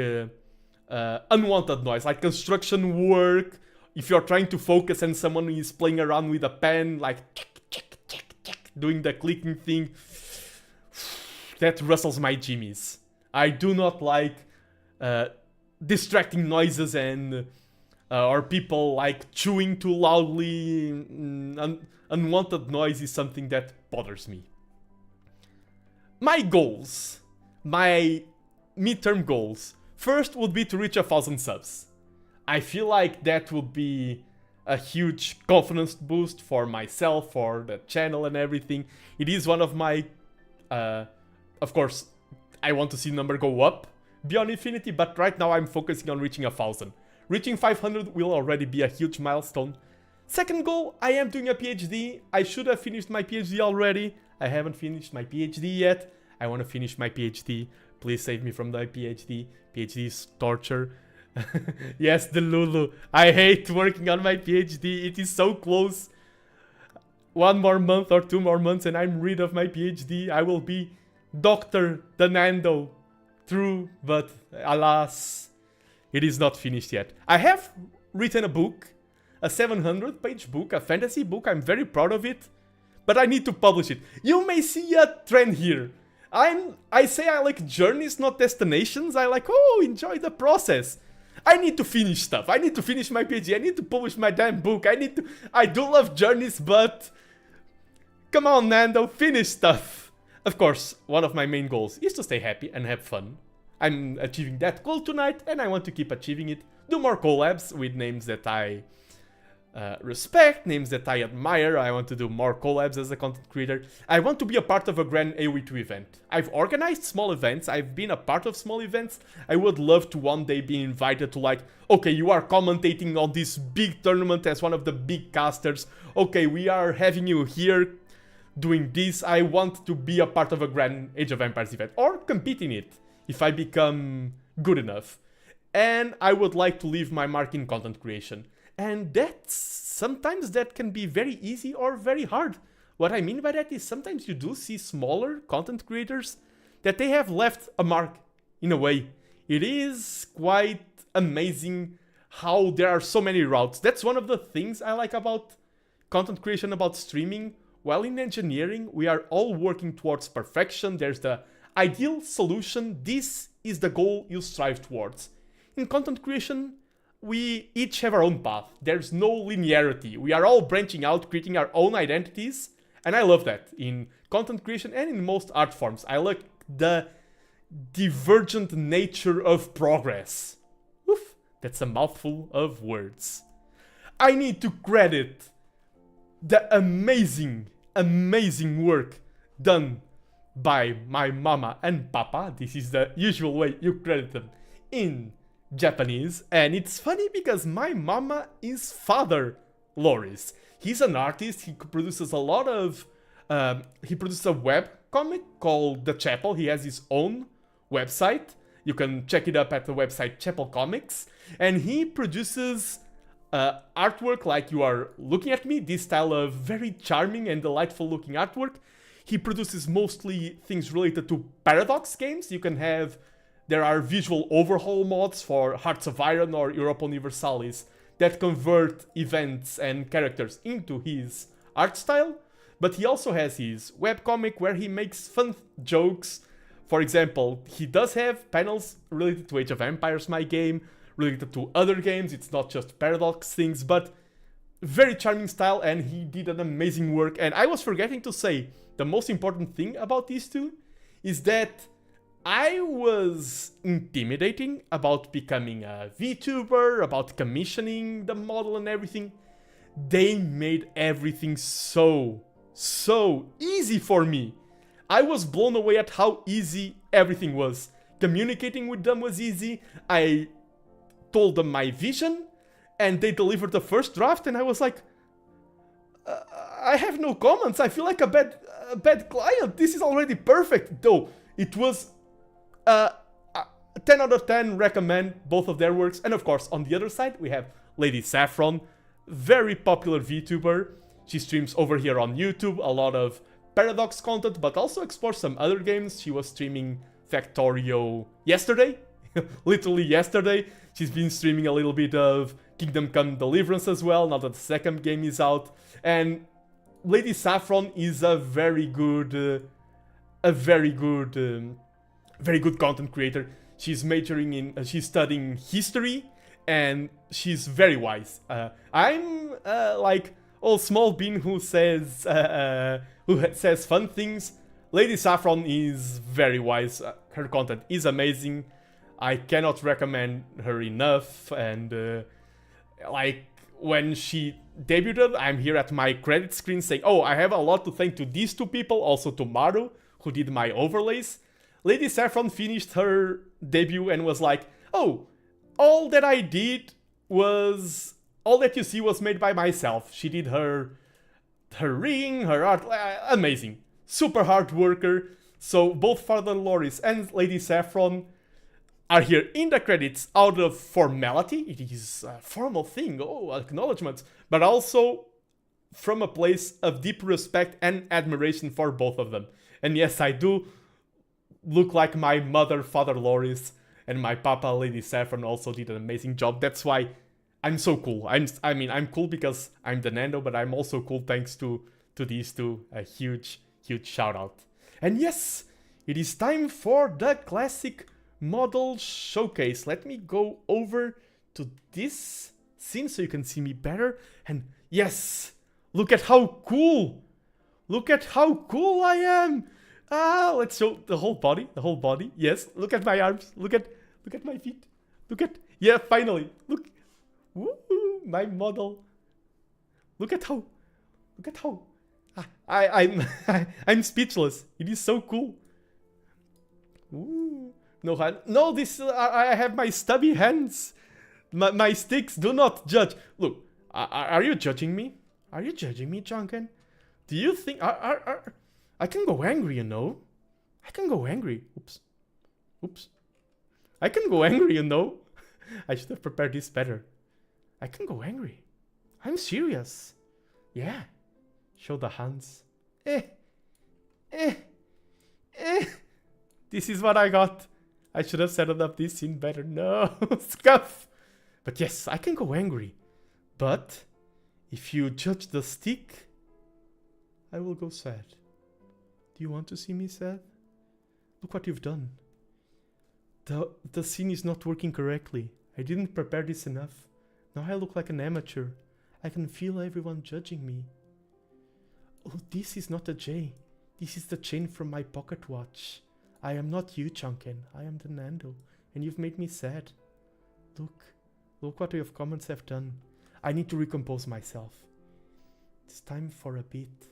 unwanted noise, like construction work. If you're trying to focus and someone is playing around with a pen, like doing the clicking thing, that rustles my jimmies. I do not like distracting noises and or people like chewing too loudly. Unwanted noise is something that bothers me. My goals, my midterm goals, first would be to reach 1,000 subs. I feel like that would be a huge confidence boost for myself, for the channel and everything. It is one of my, of course, I want to see the number go up beyond infinity, but right now I'm focusing on reaching 1,000. Reaching 500 will already be a huge milestone. Second goal, I am doing a PhD. I should have finished my PhD already. I haven't finished my PhD yet. I want to finish my PhD. Please save me from the PhD. PhD is torture. Yes, the Lulu. I hate working on my PhD. It is so close. 1 more month or 2 more months and I'm rid of my PhD. I will be Dr. TheNando. True, but alas, it is not finished yet. I have written a book. A 700-page book, a fantasy book. I'm very proud of it. But I need to publish it. You may see a trend here. I say I like journeys, not destinations. I like, oh, enjoy the process. I need to finish stuff. I need to finish my PhD. I need to publish my damn book. I do love journeys, but come on, Nando, finish stuff. Of course, one of my main goals is to stay happy and have fun. I'm achieving that goal tonight, and I want to keep achieving it. Do more collabs with names that I respect, names that I admire. I want to do more collabs as a content creator. I want to be a part of a grand AOE2 event. I've organized small events. I've been a part of small events. I would love to one day be invited to like, okay, you are commentating on this big tournament as one of the big casters. Okay, we are having you here doing this. I want to be a part of a grand Age of Empires event or compete in it if I become good enough. And I would like to leave my mark in content creation. And sometimes that can be very easy or very hard. What I mean by that is sometimes you do see smaller content creators that they have left a mark in a way. It is quite amazing how there are so many routes. That's one of the things I like about content creation, about streaming. While in engineering, we are all working towards perfection. There's the ideal solution. This is the goal you strive towards. In content creation, we each have our own path. There's no linearity. We are all branching out, creating our own identities. And I love that in content creation and in most art forms. I like the divergent nature of progress. Oof, that's a mouthful of words. I need to credit the amazing work done by my mama and papa. This is the usual way you credit them in Japanese. And it's funny because my mama is Father Loris. He's an artist. He produces a lot of... he produces a web comic called The Chapel. He has his own website. You can check it up at the website Chapel Comics. And he produces artwork like you are looking at me. This style of very charming and delightful looking artwork. He produces mostly things related to Paradox games. You can have... There are visual overhaul mods for Hearts of Iron or Europa Universalis that convert events and characters into his art style. But he also has his webcomic where he makes fun jokes. For example, he does have panels related to Age of Empires, my game, related to other games. It's not just Paradox things, but very charming style, and he did an amazing work. And I was forgetting to say, the most important thing about these two is that I was intimidating about becoming a VTuber, about commissioning the model and everything. They made everything so easy for me. I was blown away at how easy everything was. Communicating with them was easy. I told them my vision, and they delivered the first draft, and I was like, I have no comments. I feel like a bad client. This is already perfect. Though it was 10 out of 10, recommend both of their works. And of course, on the other side, we have Lady Saffron, very popular VTuber. She streams over here on YouTube, a lot of Paradox content, but also explores some other games. She was streaming Factorio yesterday, literally yesterday. She's been streaming a little bit of Kingdom Come Deliverance as well, now that the second game is out. And Lady Saffron is a very good content creator. She's majoring in, she's studying history, and she's very wise. I'm like old small bean who says fun things. Lady Saffron is very wise. Her content is amazing. I cannot recommend her enough. And like when she debuted, I'm here at my credit screen saying, oh, I have a lot to thank to these two people, also to Maru, who did my overlays. Lady Saffron finished her debut and was like, oh, all that I did was... all that you see was made by myself. She did her ring, her art, amazing. Super hard worker. So both Father Loris and Lady Saffron are here in the credits out of formality. It is a formal thing, acknowledgements. But also from a place of deep respect and admiration for both of them. And yes, I do look like my mother, Father Loris, and my papa, Lady Saffron, also did an amazing job. That's why I'm so cool. I'm cool because I'm the Nando, but I'm also cool thanks to these two. A huge shout out. And yes, it is time for the classic model showcase. Let me go over to this scene so you can see me better. And yes, look at how cool. Look at how cool I am. Let's show the whole body. Yes, look at my arms. Look at my feet. Yeah, finally. Look. Woo, my model. Look at how I'm speechless. It is so cool. Ooh. No hand. No, this I have my stubby hands. My sticks. Do not judge. Look, are you judging me? Are you judging me, Junkin? Do you think I can go angry, you know? I can go angry. Oops. I can go angry, you know? I should have prepared this better. I can go angry. I'm serious. Yeah. Show the hands. This This is what I got. I should have set it up this scene better. No, scuff. But yes, I can go angry. But if you judge the stick, I will go sad. Do you want to see me sad? Look what you've done. The scene is not working correctly. I didn't prepare this enough. Now I look like an amateur. I can feel everyone judging me. Oh, this is not a J. This is the chain from my pocket watch. I am not you, Chunkin. I am the Nando. And you've made me sad. Look what your comments have done. I need to recompose myself. It's time for a bit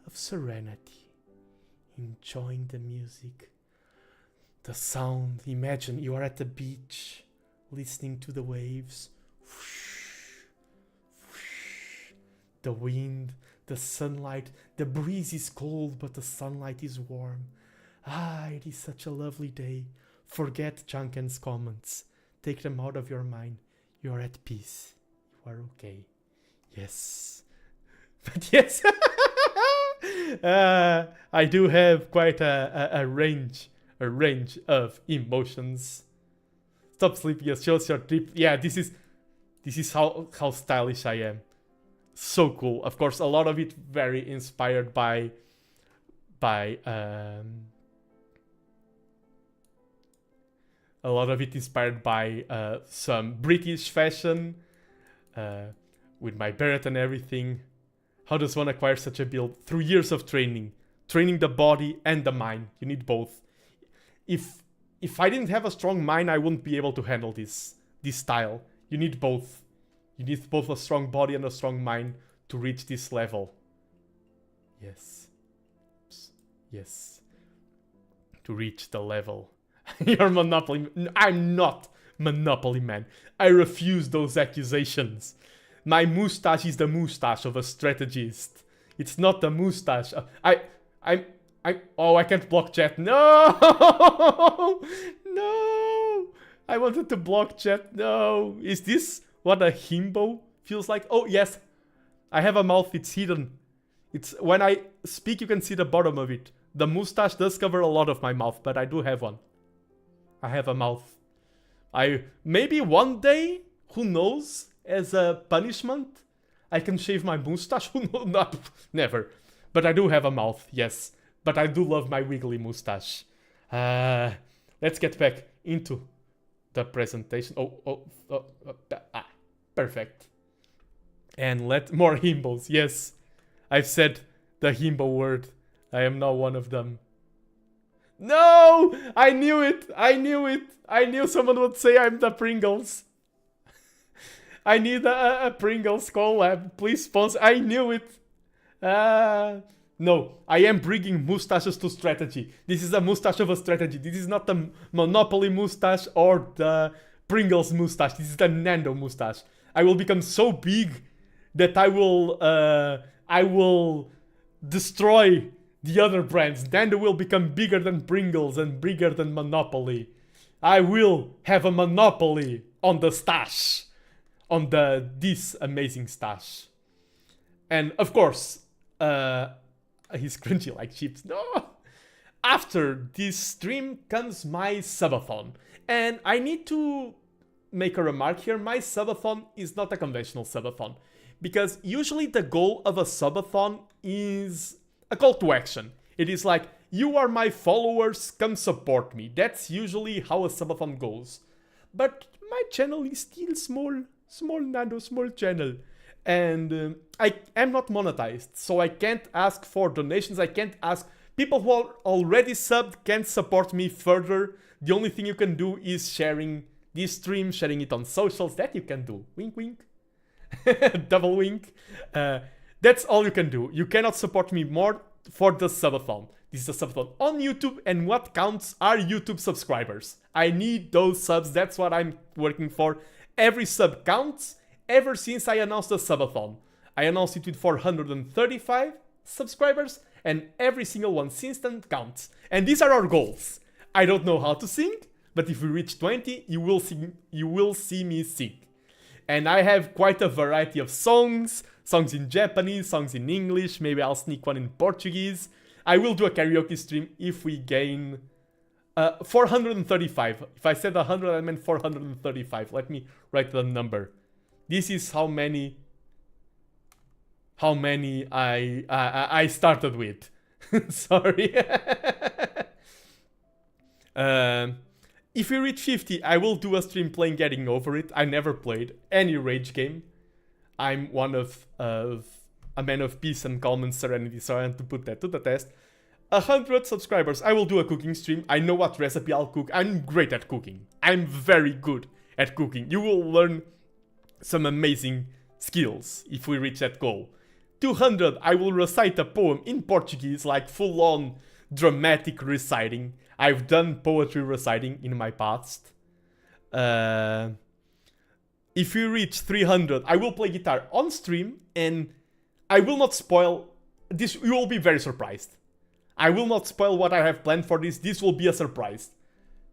of serenity. Enjoying the music. The sound. Imagine you are at the beach, listening to the waves. The wind, the sunlight, the breeze is cold, but the sunlight is warm. Ah, it is such a lovely day. Forget Chunkin's comments. Take them out of your mind. You are at peace. You are okay. Yes. But yes, I do have quite a range of emotions. Stop sleeping, shows your trip. Yeah, this is how stylish I am. So cool. Of course, a lot of it very inspired by some British fashion, with my beret and everything. How does one acquire such a build? Through years of training the body and the mind. You need both. If I didn't have a strong mind, I wouldn't be able to handle this style. You need both. You need both a strong body and a strong mind to reach this level. Yes. Yes. To reach the level. You're Monopoly. I'm not Monopoly Man. I refuse those accusations. My moustache is the moustache of a strategist. It's not the moustache. Oh, I can't block chat. No! No! I wanted to block chat. No. Is this what a himbo feels like? Oh, yes. I have a mouth. It's hidden. It's when I speak, you can see the bottom of it. The moustache does cover a lot of my mouth, but I do have one. I have a mouth. Maybe one day, who knows, as a punishment, I can shave my moustache. Who knows? Not, never. But I do have a mouth, yes. But I do love my wiggly moustache. Let's get back into the presentation. Perfect. And let more himbos. Yes, I've said the himbo word. I am now one of them. No! I knew it! I knew it! I knew someone would say I'm the Pringles. I need a Pringles collab. Please sponsor. I knew it. No, I am bringing moustaches to strategy. This is a moustache of a strategy. This is not the Monopoly moustache or the Pringles moustache. This is the Nando moustache. I will become so big that I will destroy the other brands. Nando will become bigger than Pringles and bigger than Monopoly. I will have a monopoly on the stash. On this amazing stash. And of course, he's crunchy like chips. No! After this stream comes my Subathon. And I need to make a remark here. My Subathon is not a conventional Subathon. Because usually the goal of a Subathon is a call to action. It is like, you are my followers, come support me. That's usually how a Subathon goes. But my channel is still small Nando, small channel. And I am not monetized, so I can't ask for donations. I can't ask people who are already subbed can't support me further. The only thing you can do is sharing this stream, sharing it on socials. That you can do. Wink, wink. Double wink. That's all you can do. You cannot support me more for the Subathon. This is a Subathon on YouTube, and what counts are YouTube subscribers. I need those subs. That's what I'm working for. Every sub counts. Ever since I announced the Subathon. I announced it with 435 subscribers, and every single one since then counts. And these are our goals. I don't know how to sing, but if we reach 20, you will see me sing. And I have quite a variety of songs in Japanese, songs in English, maybe I'll sneak one in Portuguese. I will do a karaoke stream if we gain 435. If I said 100, I meant 435. Let me write the number. This is how many I started with. Sorry. If we reach 50, I will do a stream playing Getting Over It. I never played any rage game. I'm one of a man of peace and calm and serenity, so I want to put that to the test. 100 subscribers, I will do a cooking stream. I know what recipe I'll cook. I'm great at cooking. I'm very good at cooking. You will learn some amazing skills if we reach that goal. 200, I will recite a poem in Portuguese, like full-on dramatic reciting. I've done poetry reciting in my past. If we reach 300, I will play guitar on stream, and I will not spoil this. You will be very surprised. I will not spoil what I have planned for this. This will be a surprise.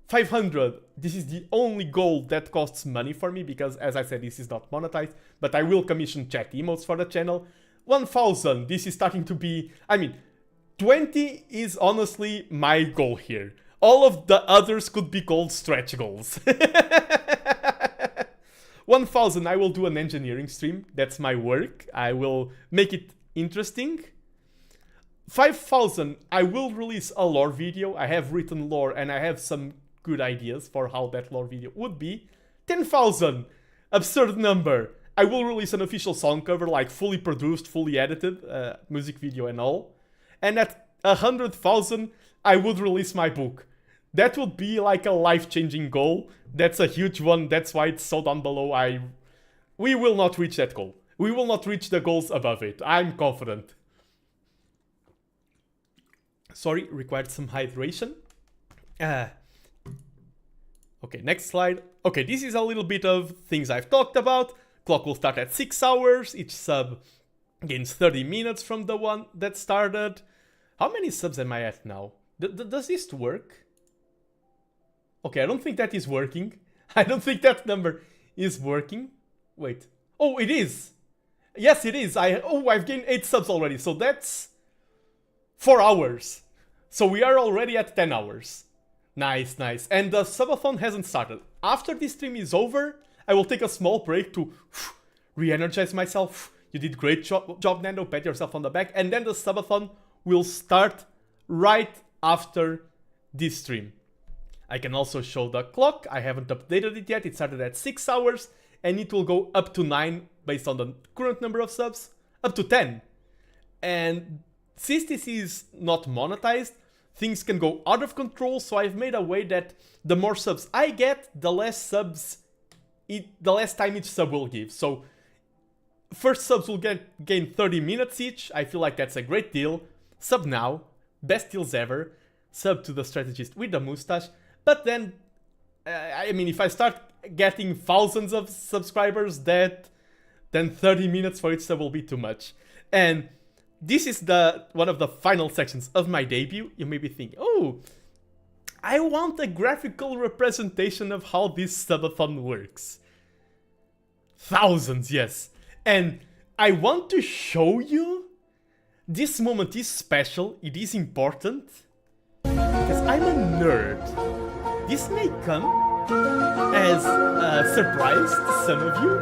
500, this is the only goal that costs money for me because, as I said, this is not monetized, but I will commission chat emotes for the channel. 1000, this is starting to be, 20 is honestly my goal here. All of the others could be called stretch goals. 1000, I will do an engineering stream. That's my work. I will make it interesting. 5000, I will release a lore video. I have written lore and I have some good ideas for how that lore video would be. 10,000, absurd number. I will release an official song cover, like fully produced, fully edited, music video and all. And at 100,000, I would release my book. That would be like a life-changing goal. That's a huge one. That's why it's so down below. We will not reach that goal. We will not reach the goals above it. I'm confident. Sorry, required some hydration. Okay, next slide. Okay, this is a little bit of things I've talked about. Clock will start at 6 hours. Each sub gains 30 minutes from the one that started. How many subs am I at now? Does this work? Okay, I don't think that is working. I don't think that number is working. Wait. Oh, it is. Yes, it is. I've gained 8 subs already. So that's 4 hours. So we are already at 10 hours. Nice, nice. And the subathon hasn't started. After this stream is over, I will take a small break to re-energize myself. You did great job, Nando. Pat yourself on the back. And then the subathon will start right after this stream. I can also show the clock. I haven't updated it yet. It started at 6 hours. And it will go up to 9 based on the current number of subs. Up to 10. And since this is not monetized, things can go out of control, so I've made a way that the more subs I get, the less time each sub will give. So first subs will gain 30 minutes each. I feel like that's a great deal. Sub now, best deals ever. Sub to the strategist with the mustache. But then, if I start getting thousands of subscribers, then 30 minutes for each sub will be too much. And this is one of the final sections of my debut. You may be thinking, oh, I want a graphical representation of how this subathon works. Thousands, yes. And I want to show you this moment is special, it is important, because I'm a nerd. This may come as a surprise to some of you.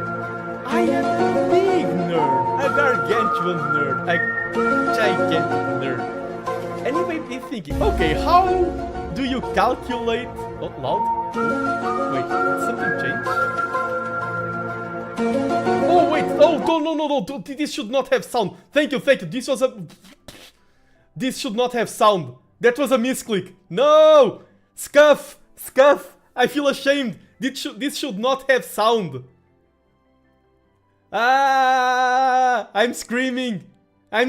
I am a big nerd, a gargantuan nerd, a gigantic nerd. And you may be thinking, okay, how do you calculate... Oh, loud? Wait, did something change? Oh, wait, oh, no, this should not have sound. Thank you, this should not have sound. That was a misclick. No! Scuff, I feel ashamed. This should not have sound. Ah, I'm screaming. I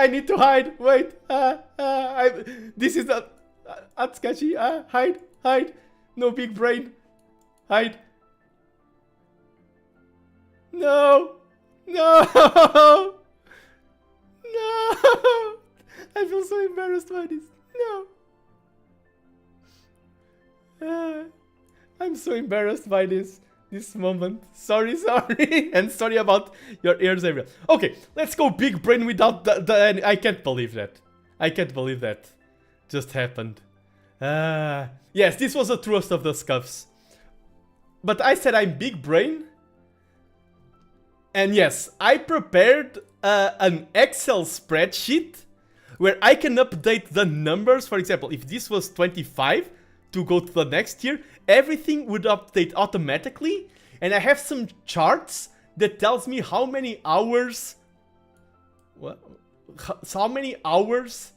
need to hide. Wait. This is the Atsukashi. Hide. No big brain. Hide. No. I feel so embarrassed by this. No. I'm so embarrassed by this moment. Sorry. And sorry about your ears everywhere. Okay, let's go big brain without the I can't believe that. Just happened. Yes, this was the truest of the scuffs. But I said I'm big brain. And yes, I prepared an Excel spreadsheet where I can update the numbers. For example, if this was 25 to go to the next year, everything would update automatically. And I have some charts that tells me how many hours... how many hours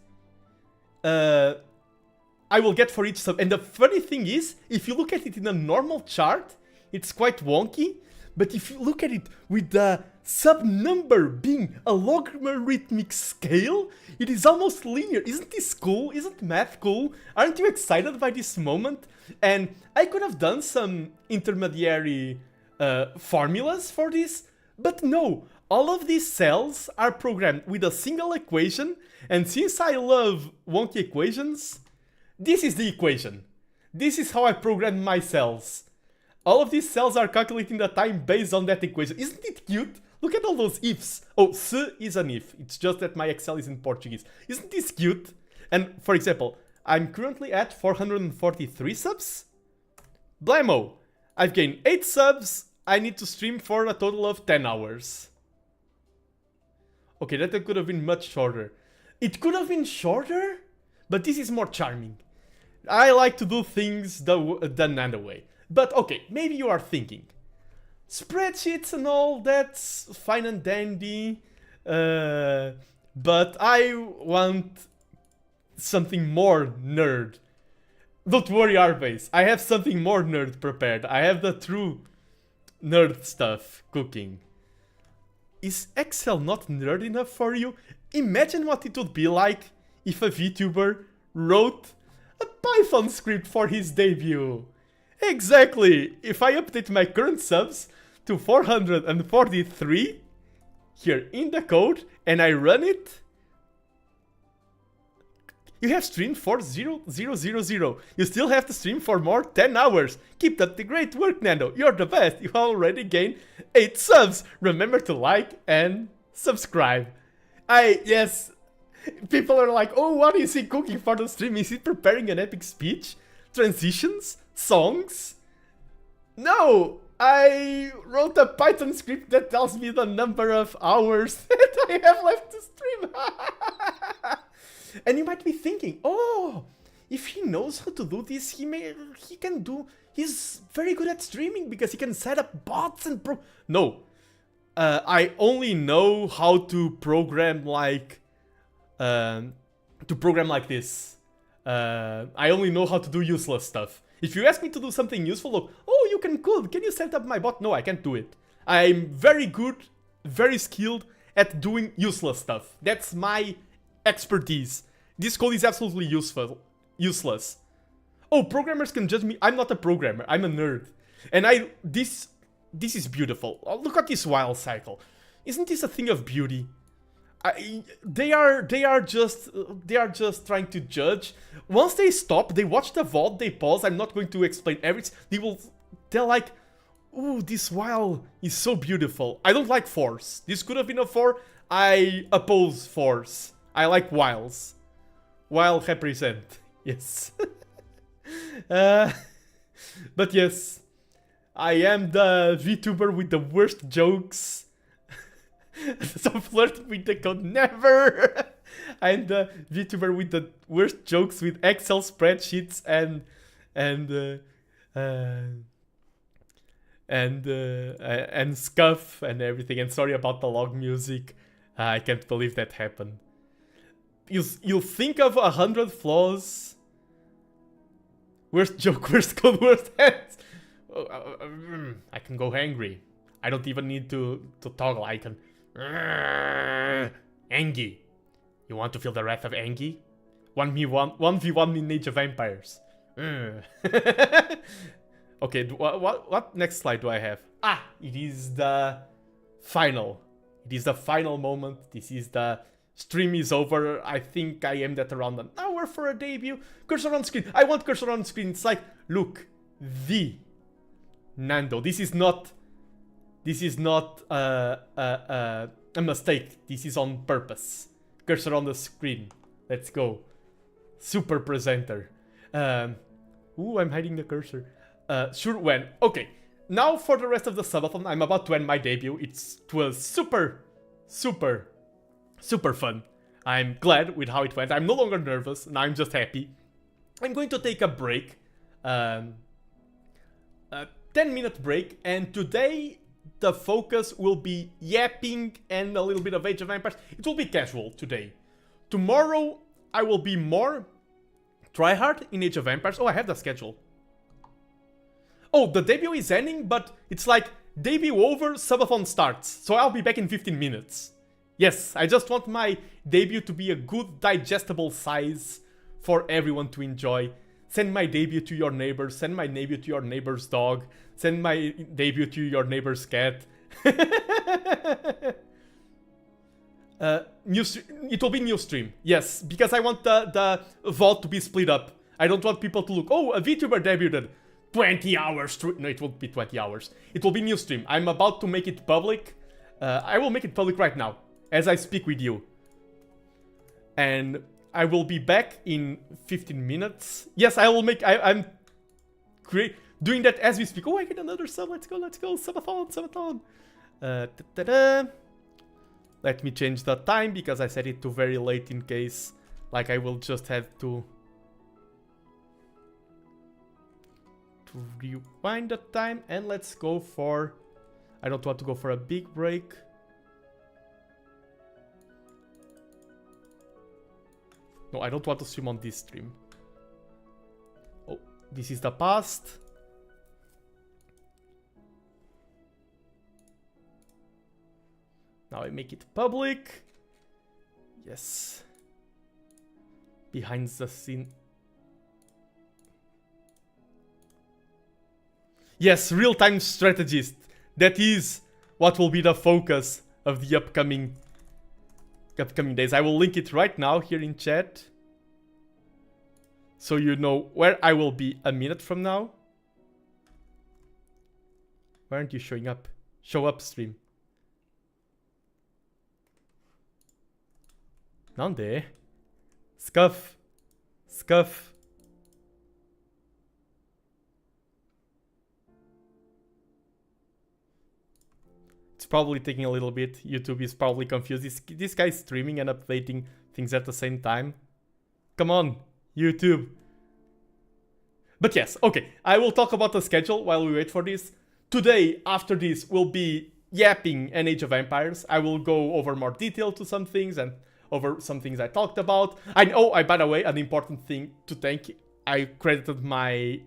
I will get for each sub. And the funny thing is, if you look at it in a normal chart, it's quite wonky. But if you look at it with the sub number being a logarithmic scale, it is almost linear. Isn't this cool? Isn't math cool? Aren't you excited by this moment? And I could have done some intermediary formulas for this, but no. All of these cells are programmed with a single equation, and since I love wonky equations, this is the equation. This is how I programmed my cells. All of these cells are calculating the time based on that equation. Isn't it cute? Look at all those ifs. Oh, se is an if. It's just that my Excel is in Portuguese. Isn't this cute? And for example, I'm currently at 443 subs. Blammo! I've gained 8 subs. I need to stream for a total of 10 hours. Okay, that could have been much shorter. It could have been shorter, but this is more charming. I like to do things the Nando way. But okay, maybe you are thinking, spreadsheets and all, that's fine and dandy, but I want something more nerd. Don't worry, Arbase, I have something more nerd prepared. I have the true nerd stuff cooking. Is Excel not nerd enough for you? Imagine what it would be like if a VTuber wrote a Python script for his debut. Exactly! If I update my current subs to 443 here in the code and I run it, you have streamed for 0,000. You still have to stream for more 10 hours. Keep up the great work, Nando. You're the best. You already gained 8 subs. Remember to like and subscribe. Yes, people are like, oh, what is he cooking for the stream? Is he preparing an epic speech? Transitions? Songs? No, I wrote a Python script that tells me the number of hours that I have left to stream. And you might be thinking, oh, if he knows how to do this, he's very good at streaming because he can set up bots and No, I only know how to program like this. I only know how to do useless stuff. If you ask me to do something useful, look, oh, you can code. Can you set up my bot? No, I can't do it. I'm very good, very skilled at doing useless stuff. That's my expertise. This code is absolutely useless. Oh, programmers can judge me. I'm not a programmer. I'm a nerd. And this is beautiful. Oh, look at this wild cycle. Isn't this a thing of beauty? They are just trying to judge. Once they stop, they watch the VOD, they pause. I'm not going to explain everything. They're like, ooh, this while is so beautiful. I don't like force. This could have been a 4. I oppose force. I like whiles. While represent. Yes. But yes, I am the VTuber with the worst jokes. So flirt with the code, never. I'm the VTuber with the worst jokes with Excel spreadsheets and scuff and everything. And sorry about the log music. I can't believe that happened. You think of 100 flaws. Worst joke, worst code, worst hands. I can go angry. I don't even need to toggle. I can. Angie. You want to feel the wrath of Angie? 1v1 in Age of Empires. Okay, what next slide do I have? Ah, it is the final. It is the final moment. This is the stream is over. I think I am at around an hour for a debut. Cursor on screen. I want cursor on screen. It's like, look, the Nando. This is not a mistake. This is on purpose. Cursor on the screen. Let's go. Super presenter. Ooh, I'm hiding the cursor. Sure, when. Okay, now for the rest of the subathon, I'm about to end my debut. It was super fun. I'm glad with how it went. I'm no longer nervous, now I'm just happy. I'm going to take a break. A 10-minute break, and today the focus will be yapping and a little bit of Age of Empires. It will be casual today. Tomorrow I will be more tryhard in Age of Empires. Oh, I have the schedule. Oh, the debut is ending, but it's like debut over, subathon starts. So I'll be back in 15 minutes. Yes, I just want my debut to be a good digestible size for everyone to enjoy. Send my debut to your neighbors, send my debut to your neighbor's dog, send my debut to your neighbor's cat. It will be new stream, yes, because I want the vault to be split up. I don't want people to look, oh, a VTuber debuted. 20 hours. No, it won't be 20 hours. It will be new stream. I'm about to make it public. I will make it public right now, as I speak with you. And I will be back in 15 minutes. Yes, I will make... I'm doing that as we speak. Oh, I get another sub. Let's go. Subathon. Let me change the time, because I set it to very late in case... Like, I will just have to rewind the time, and let's go for... I don't want to go for a big break. No, I don't want to stream on this stream. Oh, this is the past. Now I make it public. Yes. Behind the scene. Yes, real-time strategist. That is what will be the focus of the upcoming days. I will link it right now here in chat, so you know where I will be a minute from now. Why aren't you showing up? Show up, stream. Nande? Scuff. It's probably taking a little bit. YouTube is probably confused. This guy's streaming and updating things at the same time. Come on, YouTube. But yes, okay. I will talk about the schedule while we wait for this. Today, after this, will be yapping and Age of Empires. I will go over more detail to some things and over some things I talked about. By the way, an important thing to thank. I credited my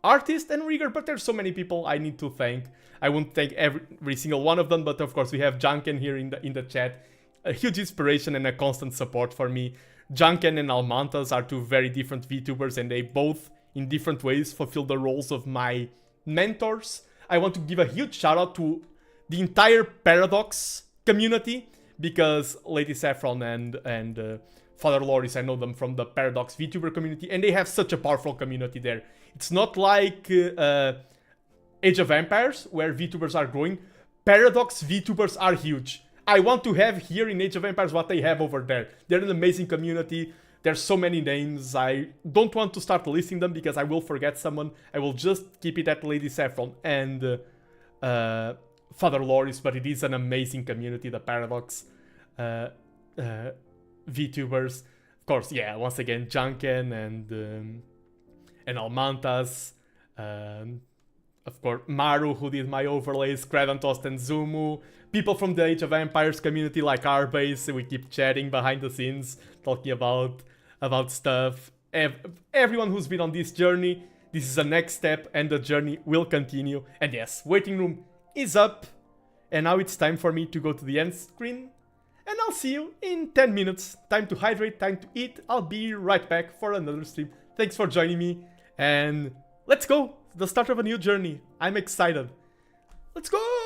artist and rigger, but there's so many people I need to thank. I won't thank every single one of them, but of course we have Junken here in the chat. A huge inspiration and a constant support for me. Junken and Almantas are two very different VTubers, and they both, in different ways, fulfill the roles of my mentors. I want to give a huge shout out to the entire Paradox community, because Lady Saffron and Father Loris, I know them from the Paradox VTuber community, and they have such a powerful community there. It's not like Age of Empires, where VTubers are growing. Paradox VTubers are huge. I want to have here in Age of Empires what they have over there. They're an amazing community. There's so many names. I don't want to start listing them because I will forget someone. I will just keep it at Lady Saffron and Father Loris, but it is an amazing community, the Paradox VTubers. Of course, yeah, once again, Junken and Almantas. Of course, Maru, who did my overlays, Credantost and Zumu. People from the Age of Empires community like Arbase, we keep chatting behind the scenes, talking about stuff. Everyone who's been on this journey, this is the next step and the journey will continue. And yes, waiting room is up. And now it's time for me to go to the end screen. And I'll see you in 10 minutes. Time to hydrate, time to eat. I'll be right back for another stream. Thanks for joining me. And let's go. The start of a new journey. I'm excited. Let's go!